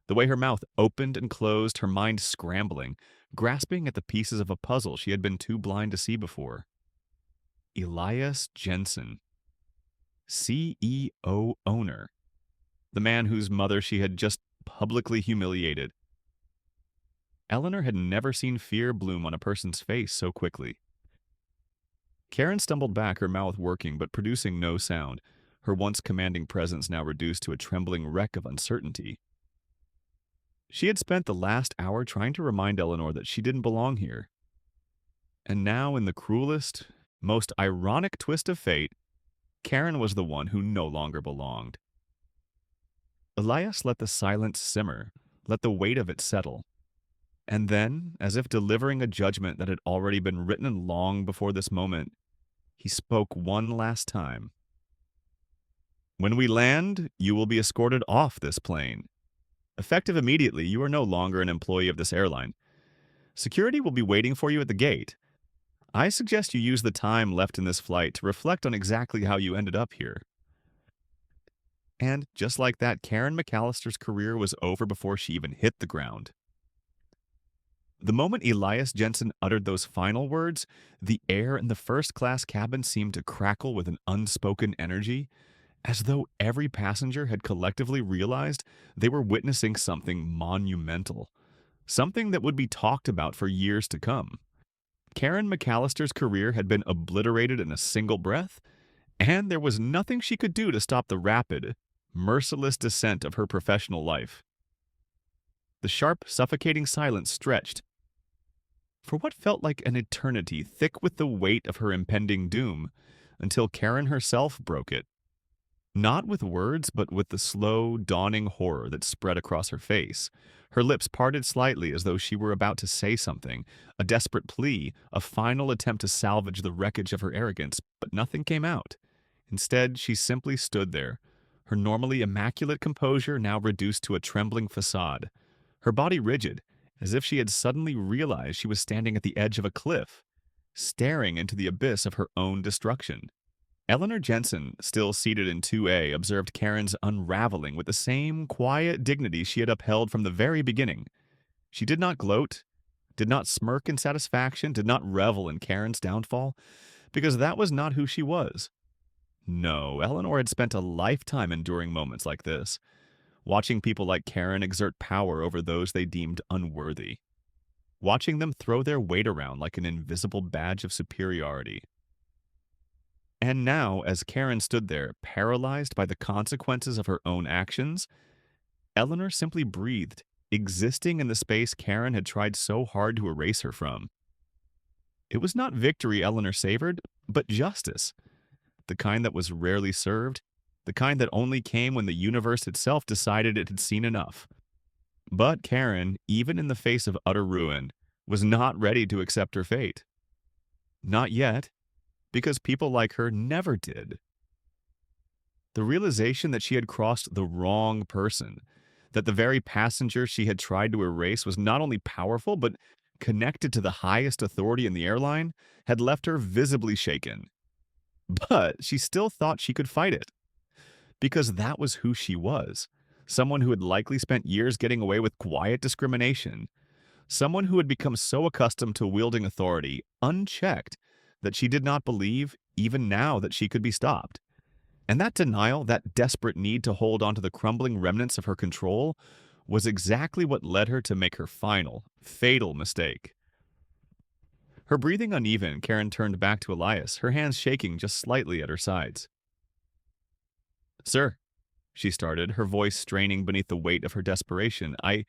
the way her mouth opened and closed, her mind scrambling, grasping at the pieces of a puzzle she had been too blind to see before. Elias Jensen. CEO owner. The man whose mother she had just publicly humiliated. Eleanor had never seen fear bloom on a person's face so quickly. Karen stumbled back, her mouth working but producing no sound, her once commanding presence now reduced to a trembling wreck of uncertainty. She had spent the last hour trying to remind Eleanor that she didn't belong here. And now, in the cruelest, most ironic twist of fate, Karen was the one who no longer belonged. Elias let the silence simmer, let the weight of it settle. And then, as if delivering a judgment that had already been written long before this moment, he spoke one last time. "When we land, you will be escorted off this plane. Effective immediately, you are no longer an employee of this airline. Security will be waiting for you at the gate. I suggest you use the time left in this flight to reflect on exactly how you ended up here." And just like that, Karen McAllister's career was over before she even hit the ground. The moment Elias Jensen uttered those final words, the air in the first-class cabin seemed to crackle with an unspoken energy, as though every passenger had collectively realized they were witnessing something monumental, something that would be talked about for years to come. Karen McAllister's career had been obliterated in a single breath, and there was nothing she could do to stop the rapid, merciless descent of her professional life. The sharp, suffocating silence stretched for what felt like an eternity, thick with the weight of her impending doom, until Karen herself broke it. Not with words, but with the slow, dawning horror that spread across her face. Her lips parted slightly as though she were about to say something, a desperate plea, a final attempt to salvage the wreckage of her arrogance, but nothing came out. Instead, she simply stood there, her normally immaculate composure now reduced to a trembling facade, her body rigid, as if she had suddenly realized she was standing at the edge of a cliff, staring into the abyss of her own destruction. Eleanor Jensen, still seated in 2A, observed Karen's unraveling with the same quiet dignity she had upheld from the very beginning. She did not gloat, did not smirk in satisfaction, did not revel in Karen's downfall, because that was not who she was. No, Eleanor had spent a lifetime enduring moments like this, watching people like Karen exert power over those they deemed unworthy, watching them throw their weight around like an invisible badge of superiority. And now, as Karen stood there, paralyzed by the consequences of her own actions, Eleanor simply breathed, existing in the space Karen had tried so hard to erase her from. It was not victory Eleanor savored, but justice, the kind that was rarely served, the kind that only came when the universe itself decided it had seen enough. But Karen, even in the face of utter ruin, was not ready to accept her fate. Not yet, because people like her never did. The realization that she had crossed the wrong person, that the very passenger she had tried to erase was not only powerful but connected to the highest authority in the airline, had left her visibly shaken. But she still thought she could fight it, because that was who she was. Someone who had likely spent years getting away with quiet discrimination. Someone who had become so accustomed to wielding authority, unchecked, that she did not believe, even now, that she could be stopped. And that denial, that desperate need to hold on to the crumbling remnants of her control, was exactly what led her to make her final, fatal mistake. Her breathing uneven, Karen turned back to Elias, her hands shaking just slightly at her sides. "Sir," she started, her voice straining beneath the weight of her desperation, I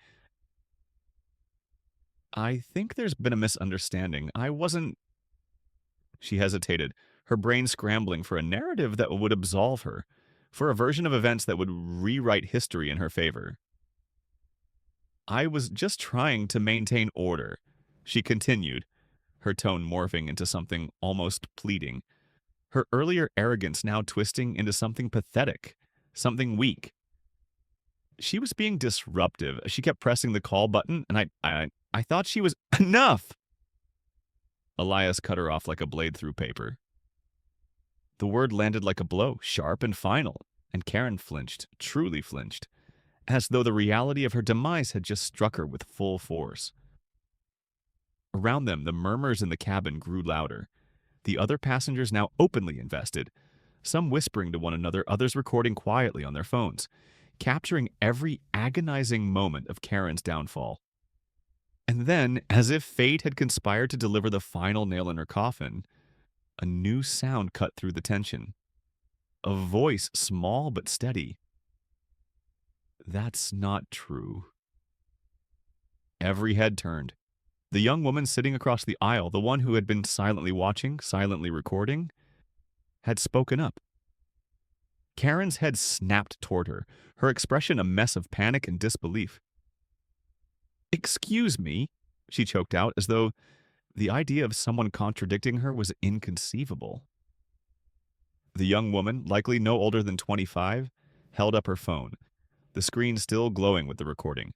think there's been a misunderstanding. I wasn't—" She hesitated, her brain scrambling for a narrative that would absolve her, for a version of events that would rewrite history in her favor. "I was just trying to maintain order," she continued, her tone morphing into something almost pleading, her earlier arrogance now twisting into something pathetic, something weak. She was being disruptive. She kept pressing the call button, and I thought she was— Enough! Elias cut her off like a blade through paper. The word landed like a blow, sharp and final, and Karen flinched, truly flinched, as though the reality of her demise had just struck her with full force. Around them, the murmurs in the cabin grew louder, the other passengers now openly invested, some whispering to one another, others recording quietly on their phones, capturing every agonizing moment of Karen's downfall. And then, as if fate had conspired to deliver the final nail in her coffin, a new sound cut through the tension. A voice, small but steady. "That's not true." Every head turned. The young woman sitting across the aisle, the one who had been silently watching, silently recording, had spoken up. Karen's head snapped toward her, her expression a mess of panic and disbelief. "Excuse me," she choked out, as though the idea of someone contradicting her was inconceivable. The young woman, likely no older than 25, held up her phone, the screen still glowing with the recording.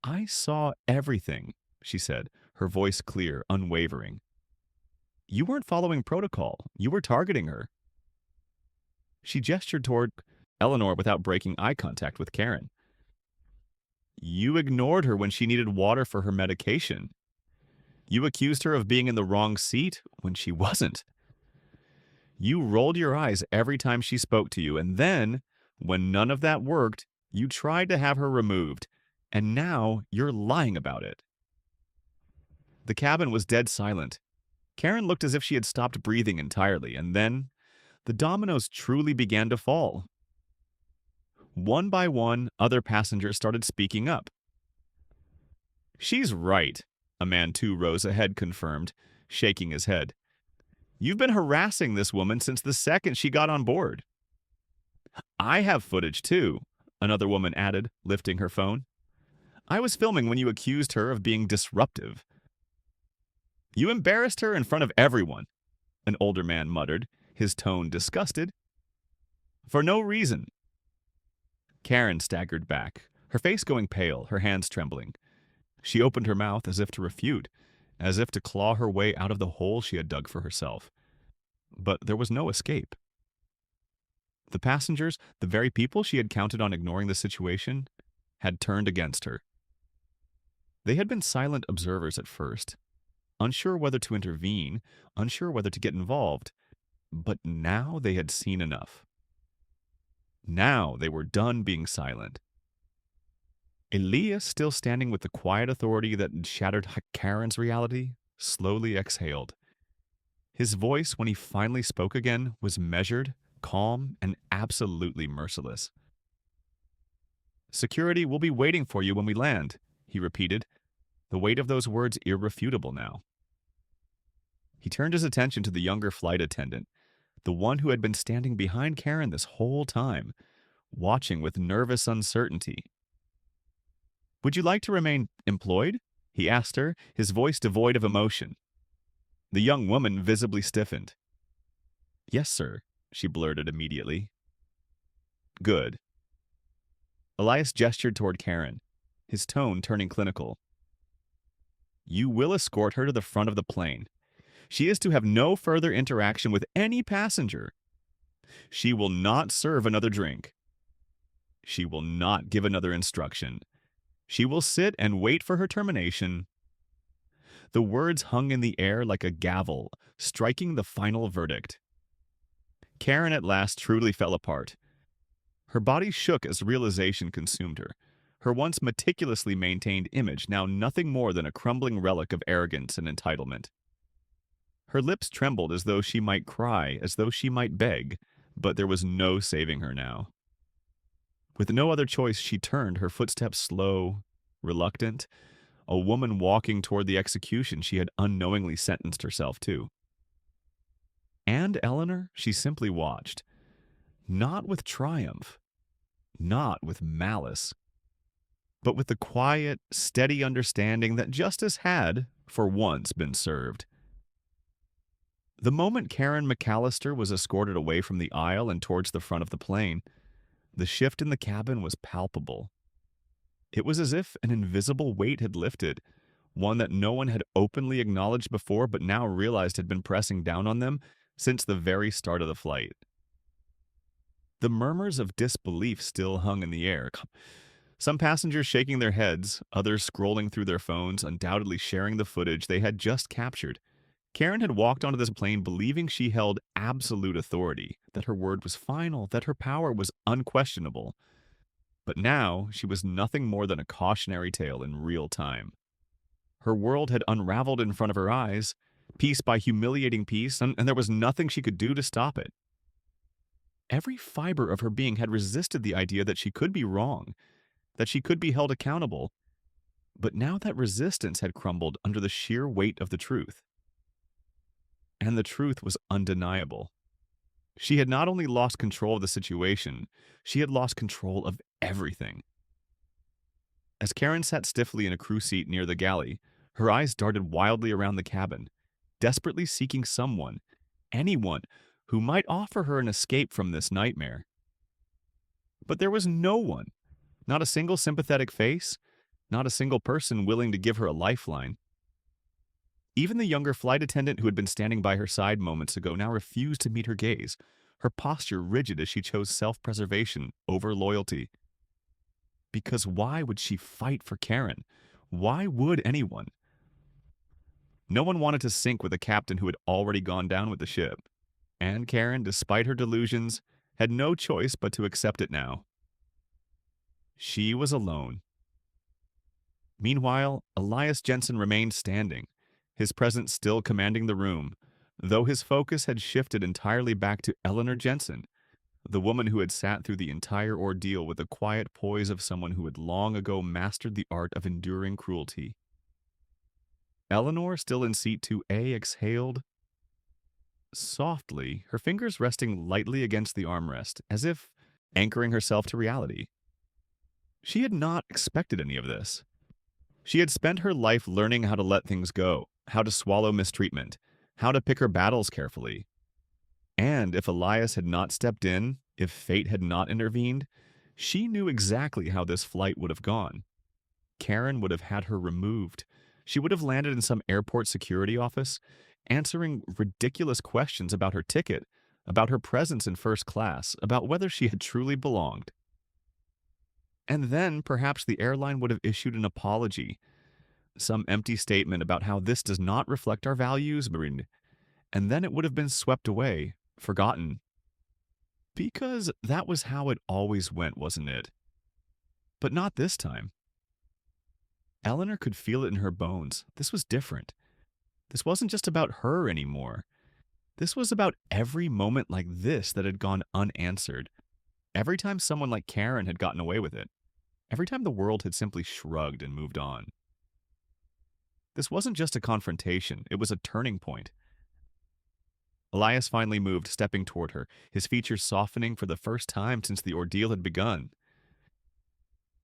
"I saw everything," she said, her voice clear, unwavering. "You weren't following protocol. You were targeting her." She gestured toward Eleanor without breaking eye contact with Karen. "You ignored her when she needed water for her medication. You accused her of being in the wrong seat when she wasn't. You rolled your eyes every time she spoke to you, and then, when none of that worked, you tried to have her removed, and now you're lying about it." The cabin was dead silent. Karen looked as if she had stopped breathing entirely, and then the dominoes truly began to fall. One by one, other passengers started speaking up. "She's right," a man 2 rows ahead confirmed, shaking his head. You've been harassing this woman since the second she got on board. I have footage too, another woman added, lifting her phone. I was filming when you accused her of being disruptive. You embarrassed her in front of everyone, an older man muttered, his tone disgusted. For no reason. Karen staggered back, her face going pale, her hands trembling. She opened her mouth as if to refute, as if to claw her way out of the hole she had dug for herself. But there was no escape. The passengers, the very people she had counted on ignoring the situation, had turned against her. They had been silent observers at first, unsure whether to intervene, unsure whether to get involved, but now they had seen enough. Now they were done being silent. Elias, still standing with the quiet authority that had shattered Karen's reality, slowly exhaled. His voice, when he finally spoke again, was measured, calm, and absolutely merciless. Security will be waiting for you when we land, he repeated, the weight of those words irrefutable now. He turned his attention to the younger flight attendant, the one who had been standing behind Karen this whole time, watching with nervous uncertainty. Would you like to remain employed? He asked her, his voice devoid of emotion. The young woman visibly stiffened. Yes, sir, she blurted immediately. Good. Elias gestured toward Karen, his tone turning clinical. You will escort her to the front of the plane. She is to have no further interaction with any passenger. She will not serve another drink. She will not give another instruction. She will sit and wait for her termination. The words hung in the air like a gavel, striking the final verdict. Karen at last truly fell apart. Her body shook as realization consumed her, her once meticulously maintained image now nothing more than a crumbling relic of arrogance and entitlement. Her lips trembled as though she might cry, as though she might beg, but there was no saving her now. With no other choice, she turned, her footsteps slow, reluctant, a woman walking toward the execution she had unknowingly sentenced herself to. And Eleanor, she simply watched, not with triumph, not with malice, but with the quiet, steady understanding that justice had, for once, been served. The moment Karen McAllister was escorted away from the aisle and towards the front of the plane, the shift in the cabin was palpable. It was as if an invisible weight had lifted, one that no one had openly acknowledged before but now realized had been pressing down on them since the very start of the flight. The murmurs of disbelief still hung in the air, some passengers shaking their heads, others scrolling through their phones, undoubtedly sharing the footage they had just captured. Karen had walked onto this plane believing she held absolute authority, that her word was final, that her power was unquestionable. But now she was nothing more than a cautionary tale in real time. Her world had unraveled in front of her eyes, piece by humiliating piece, and there was nothing she could do to stop it. Every fiber of her being had resisted the idea that she could be wrong, that she could be held accountable, but now that resistance had crumbled under the sheer weight of the truth. And the truth was undeniable. She had not only lost control of the situation, she had lost control of everything. As Karen sat stiffly in a crew seat near the galley, her eyes darted wildly around the cabin, desperately seeking someone, anyone, who might offer her an escape from this nightmare. But there was no one, not a single sympathetic face, not a single person willing to give her a lifeline. Even the younger flight attendant who had been standing by her side moments ago now refused to meet her gaze, her posture rigid as she chose self-preservation over loyalty. Because why would she fight for Karen? Why would anyone? No one wanted to sink with a captain who had already gone down with the ship. And Karen, despite her delusions, had no choice but to accept it now. She was alone. Meanwhile, Elias Jensen remained standing, his presence still commanding the room, though his focus had shifted entirely back to Eleanor Jensen, the woman who had sat through the entire ordeal with the quiet poise of someone who had long ago mastered the art of enduring cruelty. Eleanor, still in seat 2A, exhaled, softly, her fingers resting lightly against the armrest, as if anchoring herself to reality. She had not expected any of this. She had spent her life learning how to let things go, how to swallow mistreatment, how to pick her battles carefully. And if Elias had not stepped in, if fate had not intervened, she knew exactly how this flight would have gone. Karen would have had her removed. She would have landed in some airport security office, answering ridiculous questions about her ticket, about her presence in first class, about whether she had truly belonged. And then perhaps the airline would have issued an apology, some empty statement about how this does not reflect our values, and then it would have been swept away, forgotten. Because that was how it always went, wasn't it? But not this time. Eleanor could feel it in her bones. This was different. This wasn't just about her anymore. This was about every moment like this that had gone unanswered. Every time someone like Karen had gotten away with it. Every time the world had simply shrugged and moved on. This wasn't just a confrontation, it was a turning point. Elias finally moved, stepping toward her, his features softening for the first time since the ordeal had begun.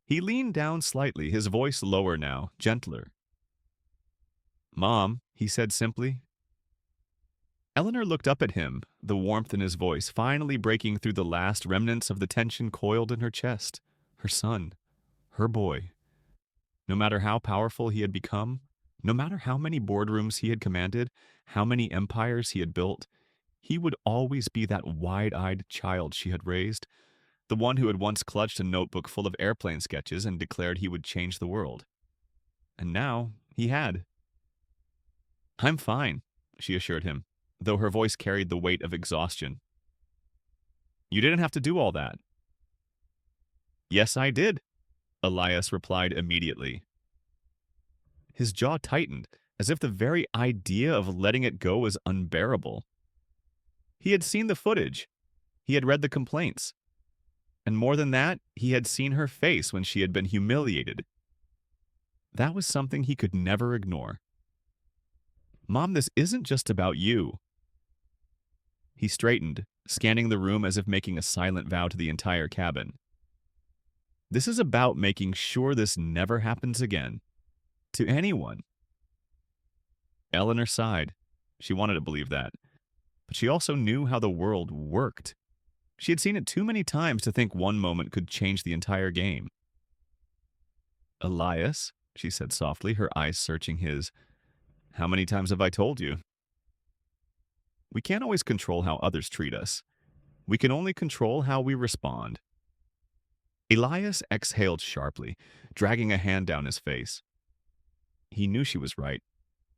He leaned down slightly, his voice lower now, gentler. "Mom," he said simply. Eleanor looked up at him, the warmth in his voice finally breaking through the last remnants of the tension coiled in her chest. Her son. Her boy. No matter how powerful he had become, no matter how many boardrooms he had commanded, how many empires he had built, he would always be that wide-eyed child she had raised, the one who had once clutched a notebook full of airplane sketches and declared he would change the world. And now he had. "I'm fine," she assured him, though her voice carried the weight of exhaustion. "You didn't have to do all that." "Yes, I did," Elias replied immediately. His jaw tightened, as if the very idea of letting it go was unbearable. He had seen the footage. He had read the complaints. And more than that, he had seen her face when she had been humiliated. That was something he could never ignore. "Mom, this isn't just about you." He straightened, scanning the room as if making a silent vow to the entire cabin. "This is about making sure this never happens again. To anyone." Eleanor sighed. She wanted to believe that. But she also knew how the world worked. She had seen it too many times to think one moment could change the entire game. "Elias," she said softly, her eyes searching his, "how many times have I told you? We can't always control how others treat us. We can only control how we respond." Elias exhaled sharply, dragging a hand down his face. He knew she was right,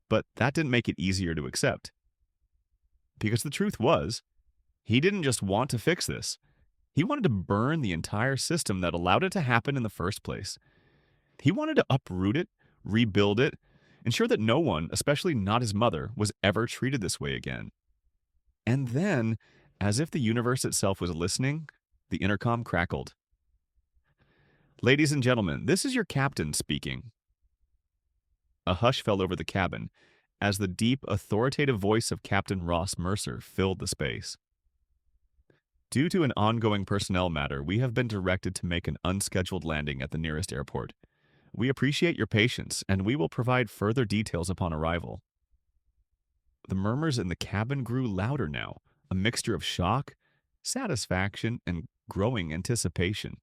but that didn't make it easier to accept. Because the truth was, he didn't just want to fix this. He wanted to burn the entire system that allowed it to happen in the first place. He wanted to uproot it, rebuild it, ensure that no one, especially not his mother, was ever treated this way again. And then, as if the universe itself was listening, the intercom crackled. "Ladies and gentlemen, this is your captain speaking." A hush fell over the cabin as the deep, authoritative voice of Captain Ross Mercer filled the space. "Due to an ongoing personnel matter, we have been directed to make an unscheduled landing at the nearest airport. We appreciate your patience, and we will provide further details upon arrival." The murmurs in the cabin grew louder now, a mixture of shock, satisfaction, and growing anticipation.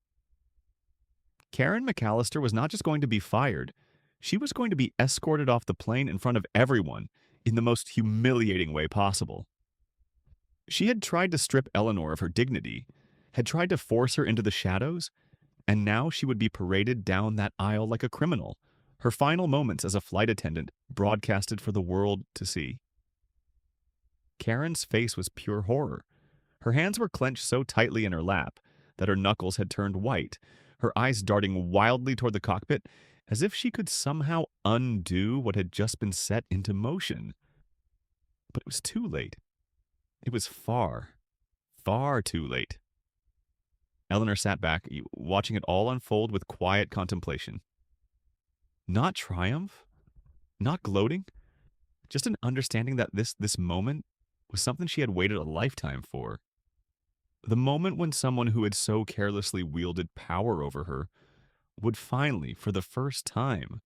Karen McAllister was not just going to be fired, she was going to be escorted off the plane in front of everyone in the most humiliating way possible. She had tried to strip Eleanor of her dignity, had tried to force her into the shadows, and now she would be paraded down that aisle like a criminal, her final moments as a flight attendant broadcasted for the world to see. Karen's face was pure horror. Her hands were clenched so tightly in her lap that her knuckles had turned white, her eyes darting wildly toward the cockpit, as if she could somehow undo what had just been set into motion. But it was too late. It was far, far too late. Eleanor sat back, watching it all unfold with quiet contemplation. Not triumph, not gloating, just an understanding that this moment, was something she had waited a lifetime for. The moment when someone who had so carelessly wielded power over her would finally, for the first time,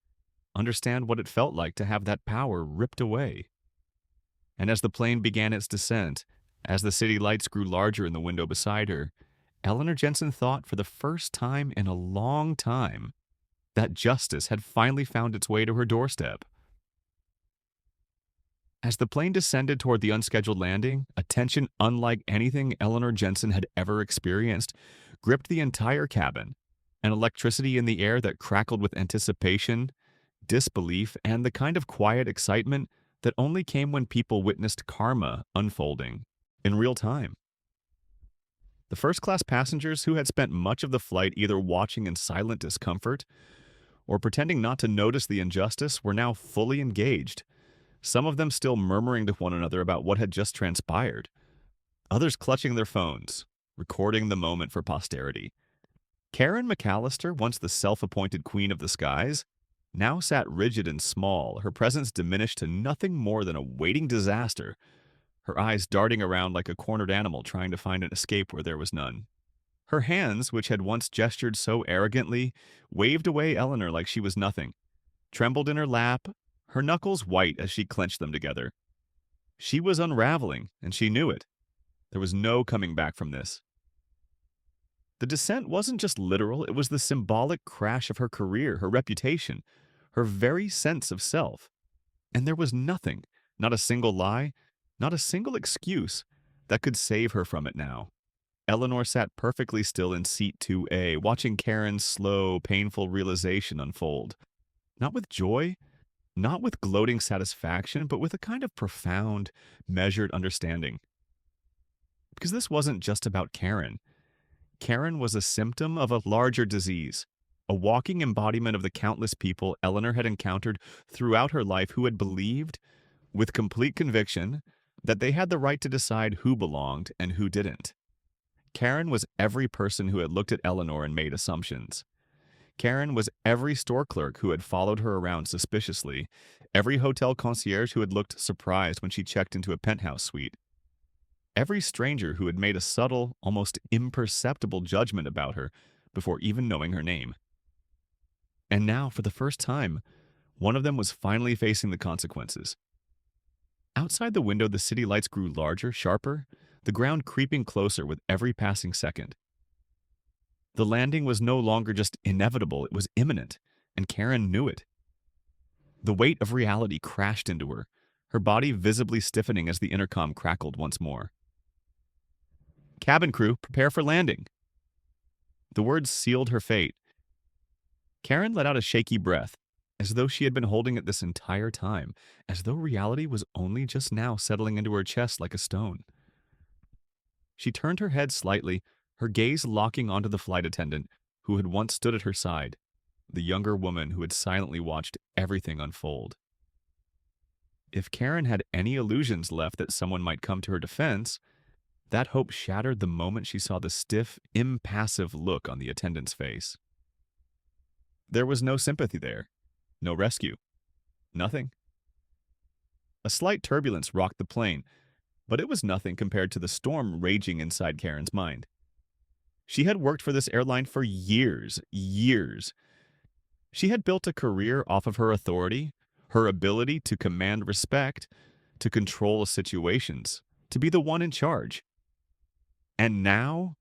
understand what it felt like to have that power ripped away. And as the plane began its descent, as the city lights grew larger in the window beside her, Eleanor Jensen thought for the first time in a long time that justice had finally found its way to her doorstep. As the plane descended toward the unscheduled landing, a tension unlike anything Eleanor Jensen had ever experienced gripped the entire cabin, an electricity in the air that crackled with anticipation, disbelief, and the kind of quiet excitement that only came when people witnessed karma unfolding in real time. The first class passengers, who had spent much of the flight either watching in silent discomfort or pretending not to notice the injustice, were now fully engaged, some of them still murmuring to one another about what had just transpired, others clutching their phones, recording the moment for posterity. Karen McAllister, once the self-appointed queen of the skies, now sat rigid and small, her presence diminished to nothing more than a waiting disaster, her eyes darting around like a cornered animal trying to find an escape where there was none. Her hands, which had once gestured so arrogantly, waved away Eleanor like she was nothing, trembled in her lap, her knuckles white as she clenched them together. She was unraveling, and she knew it. There was no coming back from this. The descent wasn't just literal, it was the symbolic crash of her career, her reputation, her very sense of self. And there was nothing, not a single lie, not a single excuse, that could save her from it now. Eleanor sat perfectly still in seat 2A, watching Karen's slow, painful realization unfold. Not with joy, not with gloating satisfaction, but with a kind of profound, measured understanding. Because this wasn't just about Karen. Karen was a symptom of a larger disease, a walking embodiment of the countless people Eleanor had encountered throughout her life who had believed, with complete conviction, that they had the right to decide who belonged and who didn't. Karen was every person who had looked at Eleanor and made assumptions. Karen was every store clerk who had followed her around suspiciously, every hotel concierge who had looked surprised when she checked into a penthouse suite, every stranger who had made a subtle, almost imperceptible judgment about her before even knowing her name. And now, for the first time, one of them was finally facing the consequences. Outside the window, the city lights grew larger, sharper, the ground creeping closer with every passing second. The landing was no longer just inevitable, it was imminent, and Karen knew it. The weight of reality crashed into her body visibly stiffening as the intercom crackled once more. "Cabin crew, prepare for landing." The words sealed her fate. Karen let out a shaky breath, as though she had been holding it this entire time, as though reality was only just now settling into her chest like a stone. She turned her head slightly, her gaze locking onto the flight attendant who had once stood at her side, the younger woman who had silently watched everything unfold. If Karen had any illusions left that someone might come to her defense, that hope shattered the moment she saw the stiff, impassive look on the attendant's face. There was no sympathy there, no rescue, nothing. A slight turbulence rocked the plane, but it was nothing compared to the storm raging inside Karen's mind. She had worked for this airline for years. She had built a career off of her authority, her ability to command respect, to control situations, to be the one in charge. And now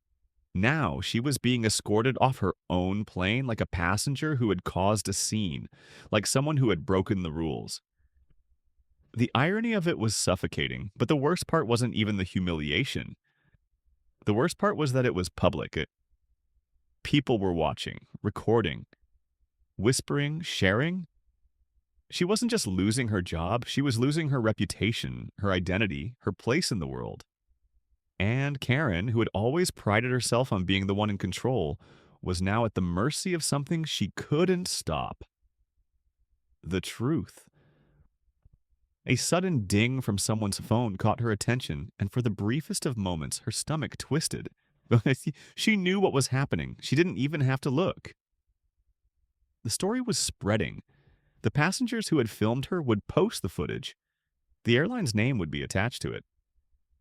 she was being escorted off her own plane like a passenger who had caused a scene, like someone who had broken the rules. The irony of it was suffocating, but the worst part wasn't even the humiliation. The worst part was that it was public. People were watching, recording, whispering, sharing. She wasn't just losing her job, she was losing her reputation, her identity, her place in the world. And Karen, who had always prided herself on being the one in control, was now at the mercy of something she couldn't stop. The truth. A sudden ding from someone's phone caught her attention, and for the briefest of moments, her stomach twisted. She knew what was happening. She didn't even have to look. The story was spreading. The passengers who had filmed her would post the footage. The airline's name would be attached to it.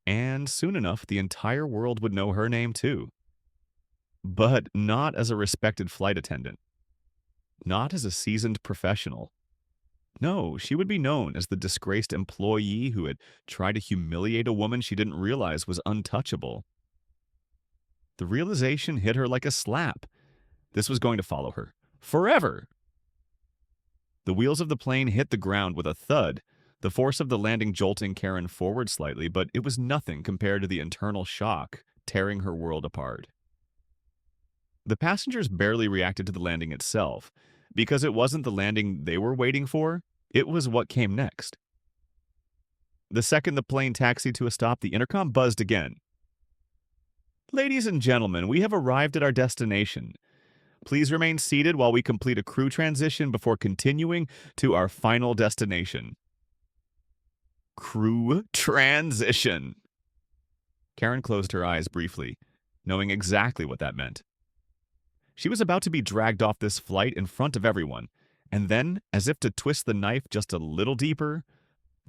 And soon enough, the entire world would know her name too. But not as a respected flight attendant, not as a seasoned professional. No, she would be known as the disgraced employee who had tried to humiliate a woman she didn't realize was untouchable. The realization hit her like a slap. This was going to follow her forever. The wheels of the plane hit the ground with a thud, the force of the landing jolting Karen forward slightly, but it was nothing compared to the internal shock tearing her world apart. The passengers barely reacted to the landing itself, because it wasn't the landing they were waiting for, it was what came next. The second the plane taxied to a stop, the intercom buzzed again. "Ladies and gentlemen, we have arrived at our destination. Please remain seated while we complete a crew transition before continuing to our final destination." Crew transition. Karen closed her eyes briefly, knowing exactly what that meant. She was about to be dragged off this flight in front of everyone, and then, as if to twist the knife just a little deeper,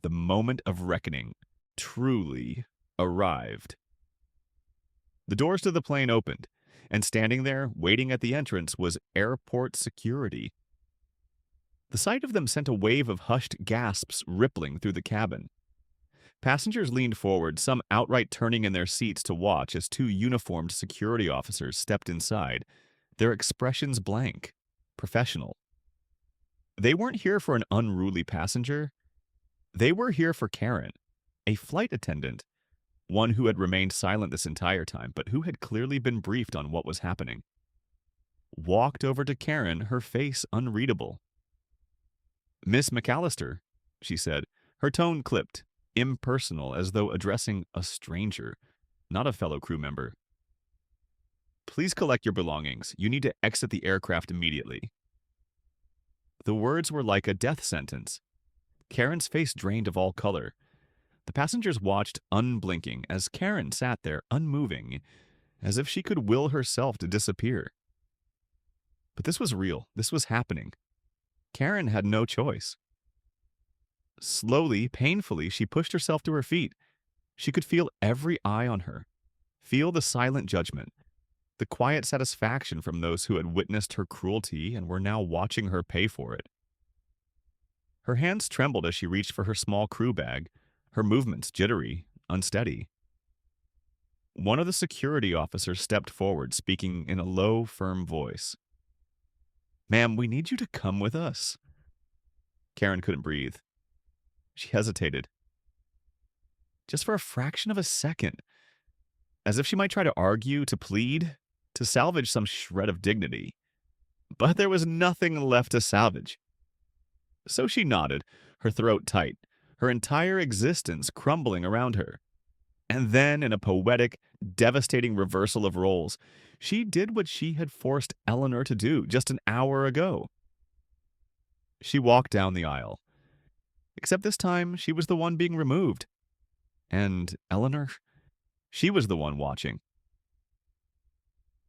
the moment of reckoning truly arrived. The doors to the plane opened, and standing there, waiting at the entrance, was airport security. The sight of them sent a wave of hushed gasps rippling through the cabin. Passengers leaned forward, some outright turning in their seats to watch as two uniformed security officers stepped inside, their expressions blank, professional. They weren't here for an unruly passenger. They were here for Karen, a flight attendant, one who had remained silent this entire time, but who had clearly been briefed on what was happening. Walked over to Karen, her face unreadable. "Miss McAllister," she said, her tone clipped, impersonal, as though addressing a stranger, not a fellow crew member. "Please collect your belongings. You need to exit the aircraft immediately." The words were like a death sentence. Karen's face drained of all color. The passengers watched unblinking as Karen sat there unmoving, as if she could will herself to disappear. But this was real. This was happening. Karen had no choice. Slowly, painfully, she pushed herself to her feet. She could feel every eye on her, feel the silent judgment, the quiet satisfaction from those who had witnessed her cruelty and were now watching her pay for it. Her hands trembled as she reached for her small crew bag, her movements jittery, unsteady. One of the security officers stepped forward, speaking in a low, firm voice. "Ma'am, we need you to come with us." Karen couldn't breathe. She hesitated. Just for a fraction of a second, as if she might try to argue, to plead, to salvage some shred of dignity. But there was nothing left to salvage. So she nodded, her throat tight, her entire existence crumbling around her. And then, in a poetic, devastating reversal of roles, she did what she had forced Eleanor to do just an hour ago. She walked down the aisle. Except this time, she was the one being removed. And Eleanor, she was the one watching.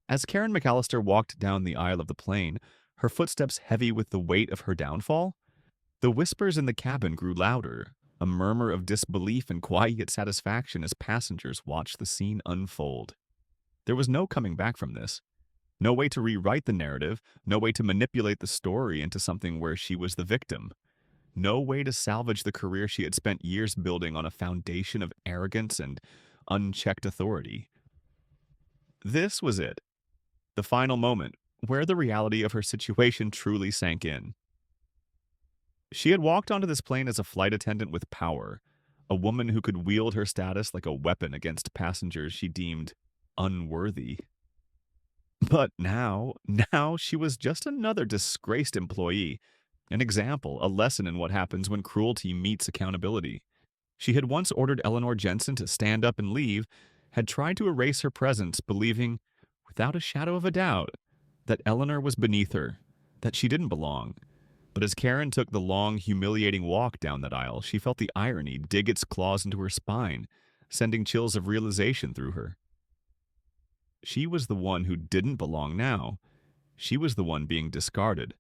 As Karen McAllister walked down the aisle of the plane, her footsteps heavy with the weight of her downfall, the whispers in the cabin grew louder, a murmur of disbelief and quiet satisfaction as passengers watched the scene unfold. There was no coming back from this. No way to rewrite the narrative, no way to manipulate the story into something where she was the victim. No way to salvage the career she had spent years building on a foundation of arrogance and unchecked authority. This was it. The final moment, where the reality of her situation truly sank in. She had walked onto this plane as a flight attendant with power, a woman who could wield her status like a weapon against passengers she deemed unworthy. But now she was just another disgraced employee, an example, a lesson in what happens when cruelty meets accountability. She had once ordered Elias Jensen to stand up and leave, had tried to erase her presence, believing, without a shadow of a doubt, that Eleanor was beneath her, that she didn't belong. But as Karen took the long, humiliating walk down that aisle, she felt the irony dig its claws into her spine, sending chills of realization through her. She was the one who didn't belong now. She was the one being discarded.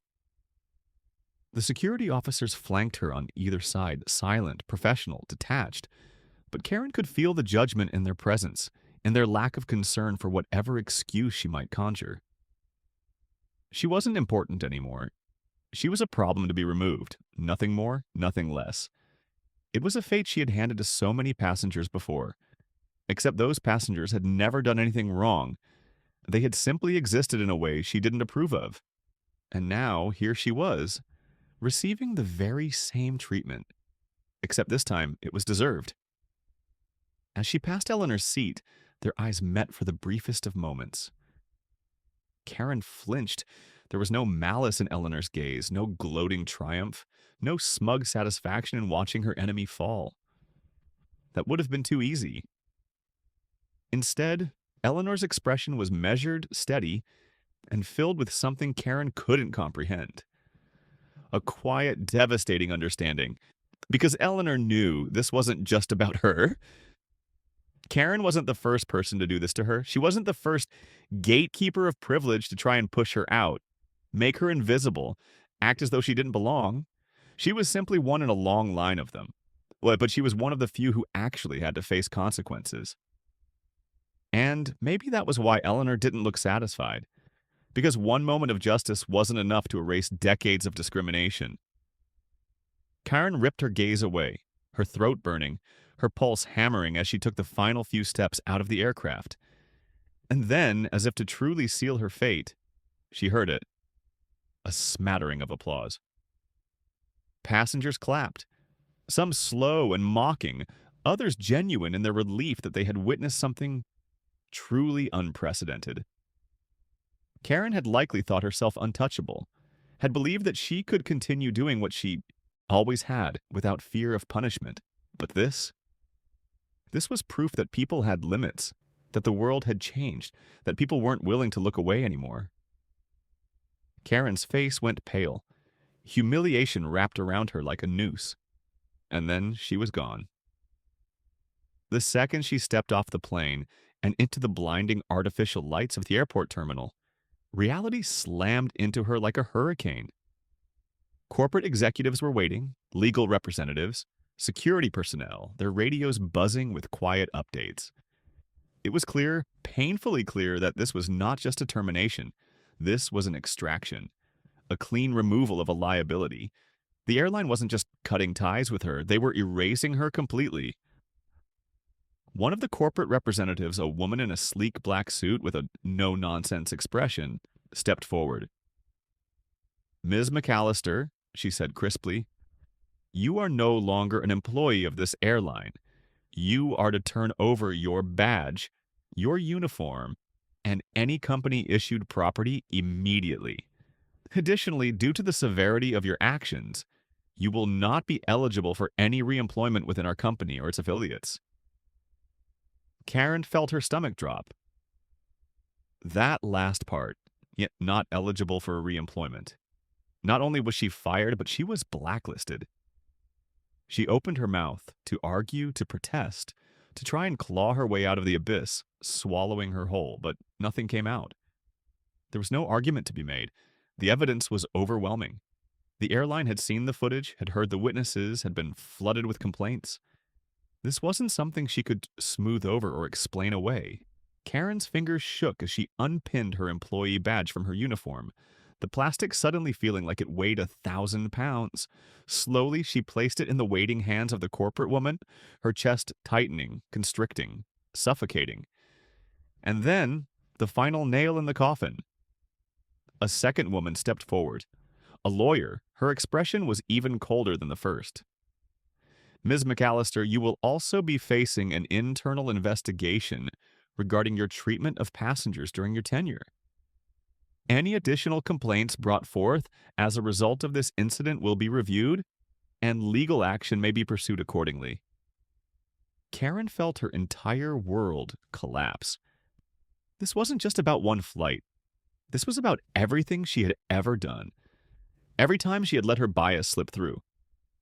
The security officers flanked her on either side, silent, professional, detached, But Karen could feel the judgment in their presence and their lack of concern for whatever excuse she might conjure. She wasn't important anymore. She was a problem to be removed. Nothing more, nothing less. It was a fate she had handed to so many passengers before, except those passengers had never done anything wrong. They had simply existed in a way she didn't approve of. And now, here she was, receiving the very same treatment, except this time it was deserved. As she passed Eleanor's seat, their eyes met for the briefest of moments. Karen flinched. There was no malice in Eleanor's gaze, no gloating triumph, no smug satisfaction in watching her enemy fall. That would have been too easy. Instead, Eleanor's expression was measured, steady, and filled with something Karen couldn't comprehend. A quiet, devastating understanding, because Eleanor knew this wasn't just about her. Karen wasn't the first person to do this to her. She wasn't the first gatekeeper of privilege to try and push her out, make her invisible, act as though she didn't belong. She was simply one in a long line of them. Well, but she was one of the few who actually had to face consequences. And maybe that was why Eleanor didn't look satisfied, because one moment of justice wasn't enough to erase decades of discrimination. Karen ripped her gaze away, her throat burning, her pulse hammering as she took the final few steps out of the aircraft. And then, as if to truly seal her fate, she heard it. A smattering of applause. Passengers clapped, some slow and mocking, others genuine in their relief that they had witnessed something truly unprecedented. Karen had likely thought herself untouchable, had believed that she could continue doing what she always had without fear of punishment. But this was proof that people had limits, that the world had changed, that people weren't willing to look away anymore. Karen's face went pale. Humiliation wrapped around her like a noose. And then she was gone. The second she stepped off the plane and into the blinding artificial lights of the airport terminal, reality slammed into her like a hurricane. Corporate executives were waiting, legal representatives, security personnel, their radios buzzing with quiet updates. It was clear, painfully clear, that this was not just a termination. This was an extraction, a clean removal of a liability. The airline wasn't just cutting ties with her, they were erasing her completely. One of the corporate representatives, a woman in a sleek black suit with a no-nonsense expression, stepped forward. "Ms. McAllister," she said crisply, "you are no longer an employee of this airline. You are to turn over your badge, your uniform, and any company-issued property immediately. Additionally, due to the severity of your actions, you will not be eligible for any reemployment within our company or its affiliates." Karen felt her stomach drop. That last part, yet not eligible for reemployment. Not only was she fired, but she was blacklisted. She opened her mouth to argue, to protest, to try and claw her way out of the abyss, swallowing her whole, but nothing came out. There was no argument to be made. The evidence was overwhelming. The airline had seen the footage, had heard the witnesses, had been flooded with complaints. This wasn't something she could smooth over or explain away. Karen's fingers shook as she unpinned her employee badge from her uniform, the plastic suddenly feeling like it weighed 1,000 pounds. Slowly, she placed it in the waiting hands of the corporate woman, her chest tightening, constricting, suffocating. And then, the final nail in the coffin. A second woman stepped forward. A lawyer, her expression was even colder than the first. "Ms. McAllister, you will also be facing an internal investigation regarding your treatment of passengers during your tenure. Any additional complaints brought forth as a result of this incident will be reviewed, and legal action may be pursued accordingly." Karen felt her entire world collapse. This wasn't just about one flight. This was about everything she had ever done. Every time she had let her bias slip through.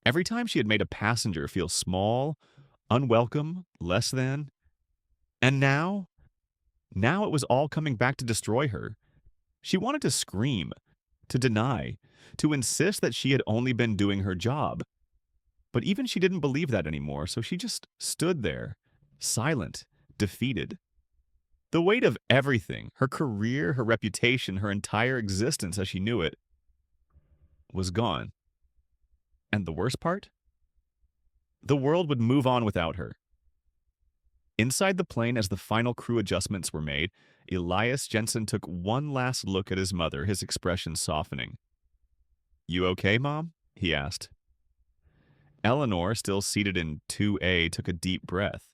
Every time she had made a passenger feel small, unwelcome, less than. And now it was all coming back to destroy her. She wanted to scream, to deny, to insist that she had only been doing her job. But even she didn't believe that anymore, so she just stood there, silent, defeated. The weight of everything, her career, her reputation, her entire existence as she knew it, was gone. And the worst part? The world would move on without her. Inside the plane, as the final crew adjustments were made, Elias Jensen took one last look at his mother, his expression softening. "You okay, Mom?" he asked. Eleanor, still seated in 2A, took a deep breath.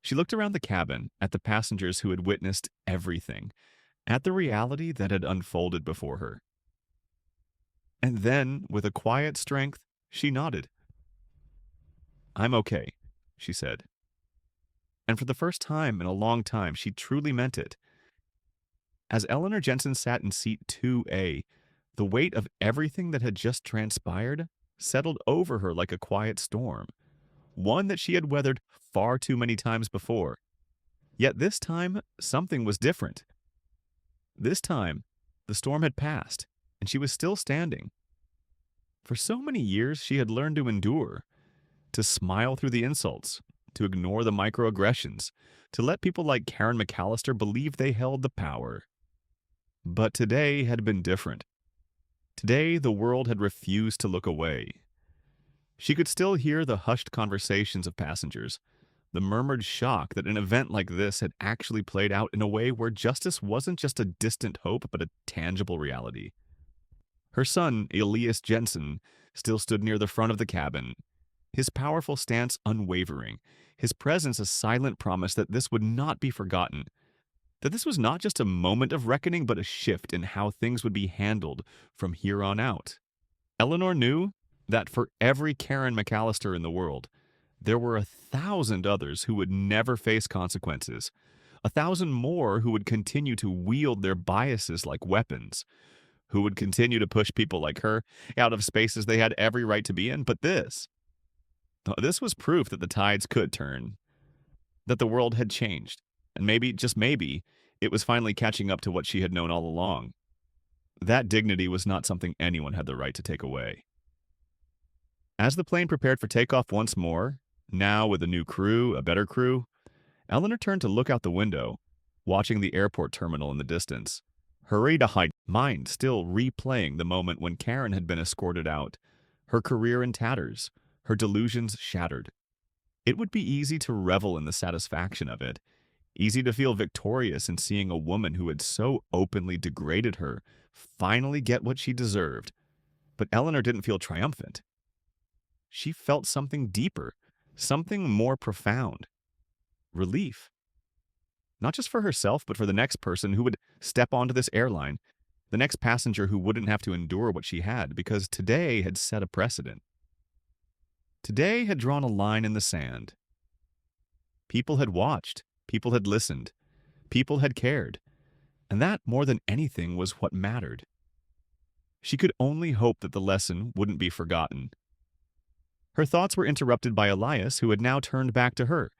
She looked around the cabin, at the passengers who had witnessed everything, at the reality that had unfolded before her. And then, with a quiet strength, she nodded. "I'm okay," she said. And for the first time in a long time, she truly meant it. As Eleanor Jensen sat in seat 2A, the weight of everything that had just transpired settled over her like a quiet storm, one that she had weathered far too many times before. Yet this time, something was different. This time, the storm had passed, and she was still standing. For so many years, she had learned to endure, to smile through the insults, to ignore the microaggressions, to let people like Karen McAllister believe they held the power. But today had been different. Today, the world had refused to look away. She could still hear the hushed conversations of passengers, the murmured shock that an event like this had actually played out in a way where justice wasn't just a distant hope but a tangible reality. Her son, Elias Jensen, still stood near the front of the cabin, his powerful stance unwavering, his presence a silent promise that this would not be forgotten, that this was not just a moment of reckoning but a shift in how things would be handled from here on out. Eleanor knew that for every Karen McAllister in the world, there were 1,000 others who would never face consequences, 1,000 more who would continue to wield their biases like weapons, who would continue to push people like her out of spaces they had every right to be in. But this was proof that the tides could turn, that the world had changed, and maybe, just maybe, it was finally catching up to what she had known all along. That dignity was not something anyone had the right to take away. As the plane prepared for takeoff once more, now with a new crew, a better crew, Eleanor turned to look out the window, watching the airport terminal in the distance, her mind still replaying the moment when Karen had been escorted out, her career in tatters, her delusions shattered. It would be easy to revel in the satisfaction of it, easy to feel victorious in seeing a woman who had so openly degraded her finally get what she deserved. But Eleanor didn't feel triumphant. She felt something deeper, something more profound. Relief. Not just for herself, but for the next person who would step onto this airline, the next passenger who wouldn't have to endure what she had, because today had set a precedent. Today had drawn a line in the sand. People had watched, people had listened, people had cared, and that, more than anything, was what mattered. She could only hope that the lesson wouldn't be forgotten. Her thoughts were interrupted by Elias, who had now turned back to her,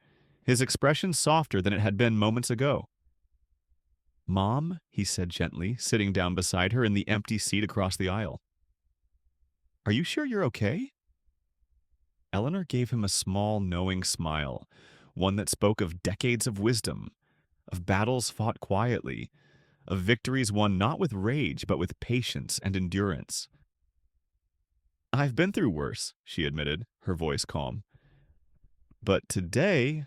his expression softer than it had been moments ago. "Mom," he said gently, sitting down beside her in the empty seat across the aisle. "Are you sure you're okay?" Eleanor gave him a small, knowing smile, one that spoke of decades of wisdom, of battles fought quietly, of victories won not with rage but with patience and endurance. "I've been through worse," she admitted, her voice calm. "But today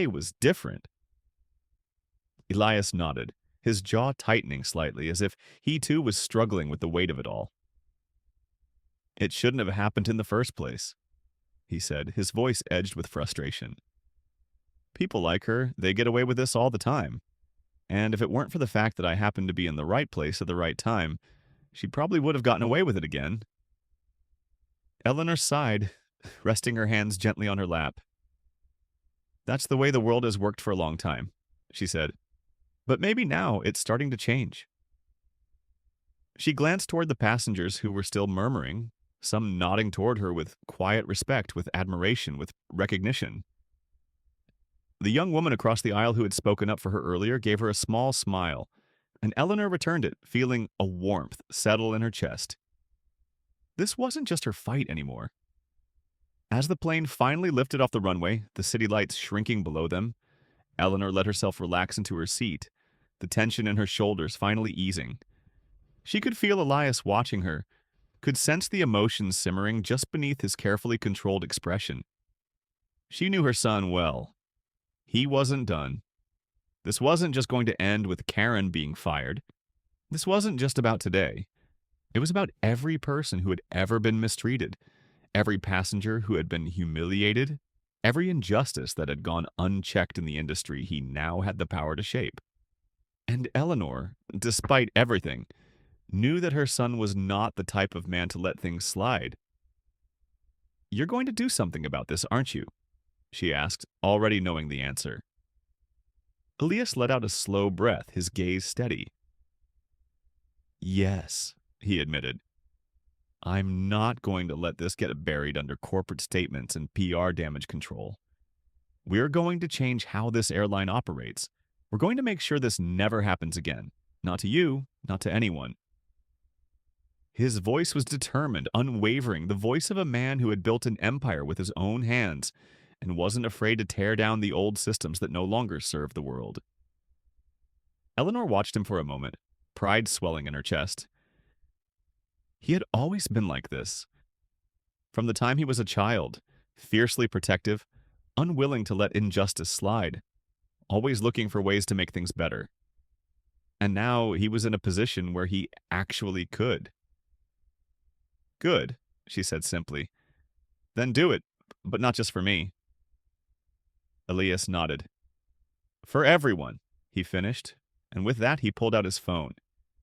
was different." Elias nodded, his jaw tightening slightly, as if he too was struggling with the weight of it all. "It shouldn't have happened in the first place," he said, his voice edged with frustration. "People like her, they get away with this all the time. And if it weren't for the fact that I happened to be in the right place at the right time, she probably would have gotten away with it again." Eleanor sighed, resting her hands gently on her lap. "That's the way the world has worked for a long time," she said. "But maybe now it's starting to change." She glanced toward the passengers who were still murmuring, some nodding toward her with quiet respect, with admiration, with recognition. The young woman across the aisle who had spoken up for her earlier gave her a small smile, and Eleanor returned it, feeling a warmth settle in her chest. This wasn't just her fight anymore. As the plane finally lifted off the runway, the city lights shrinking below them, Eleanor let herself relax into her seat, the tension in her shoulders finally easing. She could feel Elias watching her, could sense the emotions simmering just beneath his carefully controlled expression. She knew her son well. He wasn't done. This wasn't just going to end with Karen being fired. This wasn't just about today. It was about every person who had ever been mistreated, every passenger who had been humiliated, every injustice that had gone unchecked in the industry he now had the power to shape. And Eleanor, despite everything, knew that her son was not the type of man to let things slide. "You're going to do something about this, aren't you?" she asked, already knowing the answer. Elias let out a slow breath, his gaze steady. "Yes," he admitted. "I'm not going to let this get buried under corporate statements and PR damage control. We're going to change how this airline operates. We're going to make sure this never happens again. Not to you, not to anyone." His voice was determined, unwavering, the voice of a man who had built an empire with his own hands and wasn't afraid to tear down the old systems that no longer served the world. Eleanor watched him for a moment, pride swelling in her chest. He had always been like this. From the time he was a child, fiercely protective, unwilling to let injustice slide, always looking for ways to make things better. And now he was in a position where he actually could. "Good," she said simply. "Then do it, but not just for me." Elias nodded. "For everyone," he finished, and with that he pulled out his phone,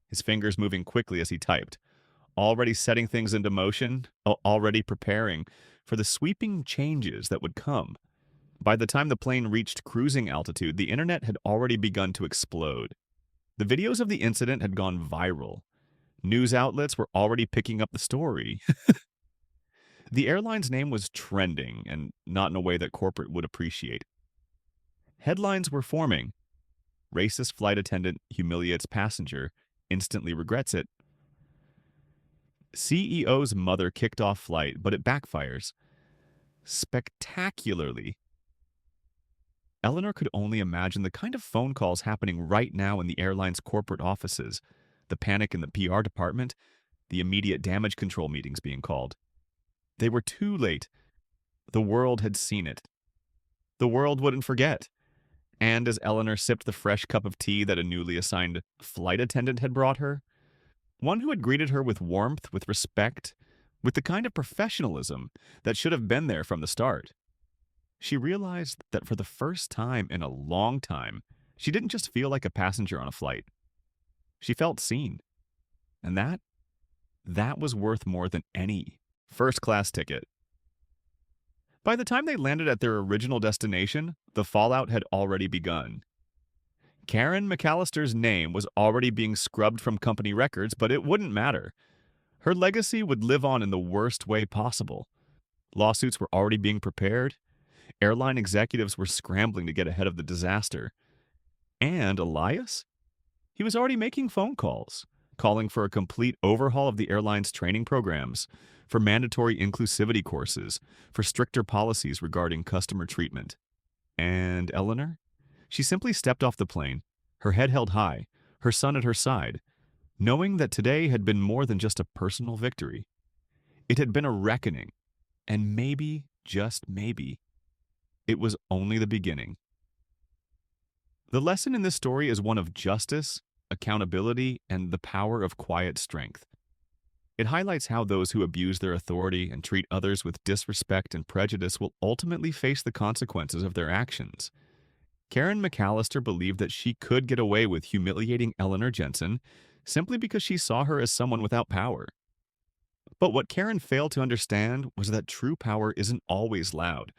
his fingers moving quickly as he typed, already setting things into motion, already preparing for the sweeping changes that would come. By the time the plane reached cruising altitude, the internet had already begun to explode. The videos of the incident had gone viral. News outlets were already picking up the story. The airline's name was trending, and not in a way that corporate would appreciate. Headlines were forming. "Racist flight attendant humiliates passenger, instantly regrets it." "CEO's mother kicked off flight, but it backfires spectacularly." Eleanor could only imagine the kind of phone calls happening right now in the airline's corporate offices, the panic in the PR department, the immediate damage control meetings being called. They were too late. The world had seen it. The world wouldn't forget. And as Eleanor sipped the fresh cup of tea that a newly assigned flight attendant had brought her, one who had greeted her with warmth, with respect, with the kind of professionalism that should have been there from the start, she realized that for the first time in a long time, she didn't just feel like a passenger on a flight. She felt seen. And that was worth more than any first-class ticket. By the time they landed at their original destination, the fallout had already begun. Karen McAllister's name was already being scrubbed from company records, but it wouldn't matter. Her legacy would live on in the worst way possible. Lawsuits were already being prepared. Airline executives were scrambling to get ahead of the disaster. And Elias? He was already making phone calls, calling for a complete overhaul of the airline's training programs, for mandatory inclusivity courses, for stricter policies regarding customer treatment. And Eleanor? She simply stepped off the plane, her head held high, her son at her side, knowing that today had been more than just a personal victory. It had been a reckoning, and maybe, just maybe, it was only the beginning. The lesson in this story is one of justice, accountability, and the power of quiet strength. It highlights how those who abuse their authority and treat others with disrespect and prejudice will ultimately face the consequences of their actions. Karen McAllister believed that she could get away with humiliating Eleanor Jensen simply because she saw her as someone without power. But what Karen failed to understand was that true power isn't always loud.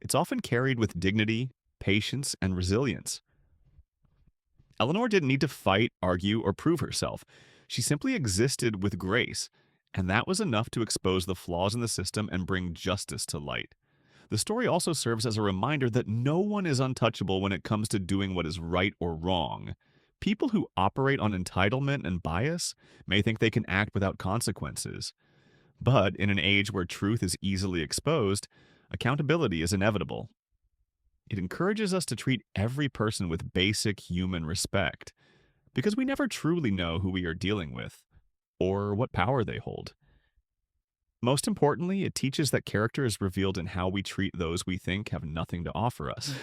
It's often carried with dignity, patience, and resilience. Eleanor didn't need to fight, argue, or prove herself. She simply existed with grace, and that was enough to expose the flaws in the system and bring justice to light. The story also serves as a reminder that no one is untouchable when it comes to doing what is right or wrong. People who operate on entitlement and bias may think they can act without consequences, But in an age where truth is easily exposed, accountability is inevitable. It encourages us to treat every person with basic human respect, because we never truly know who we are dealing with or what power they hold. Most importantly, it teaches that character is revealed in how we treat those we think have nothing to offer us.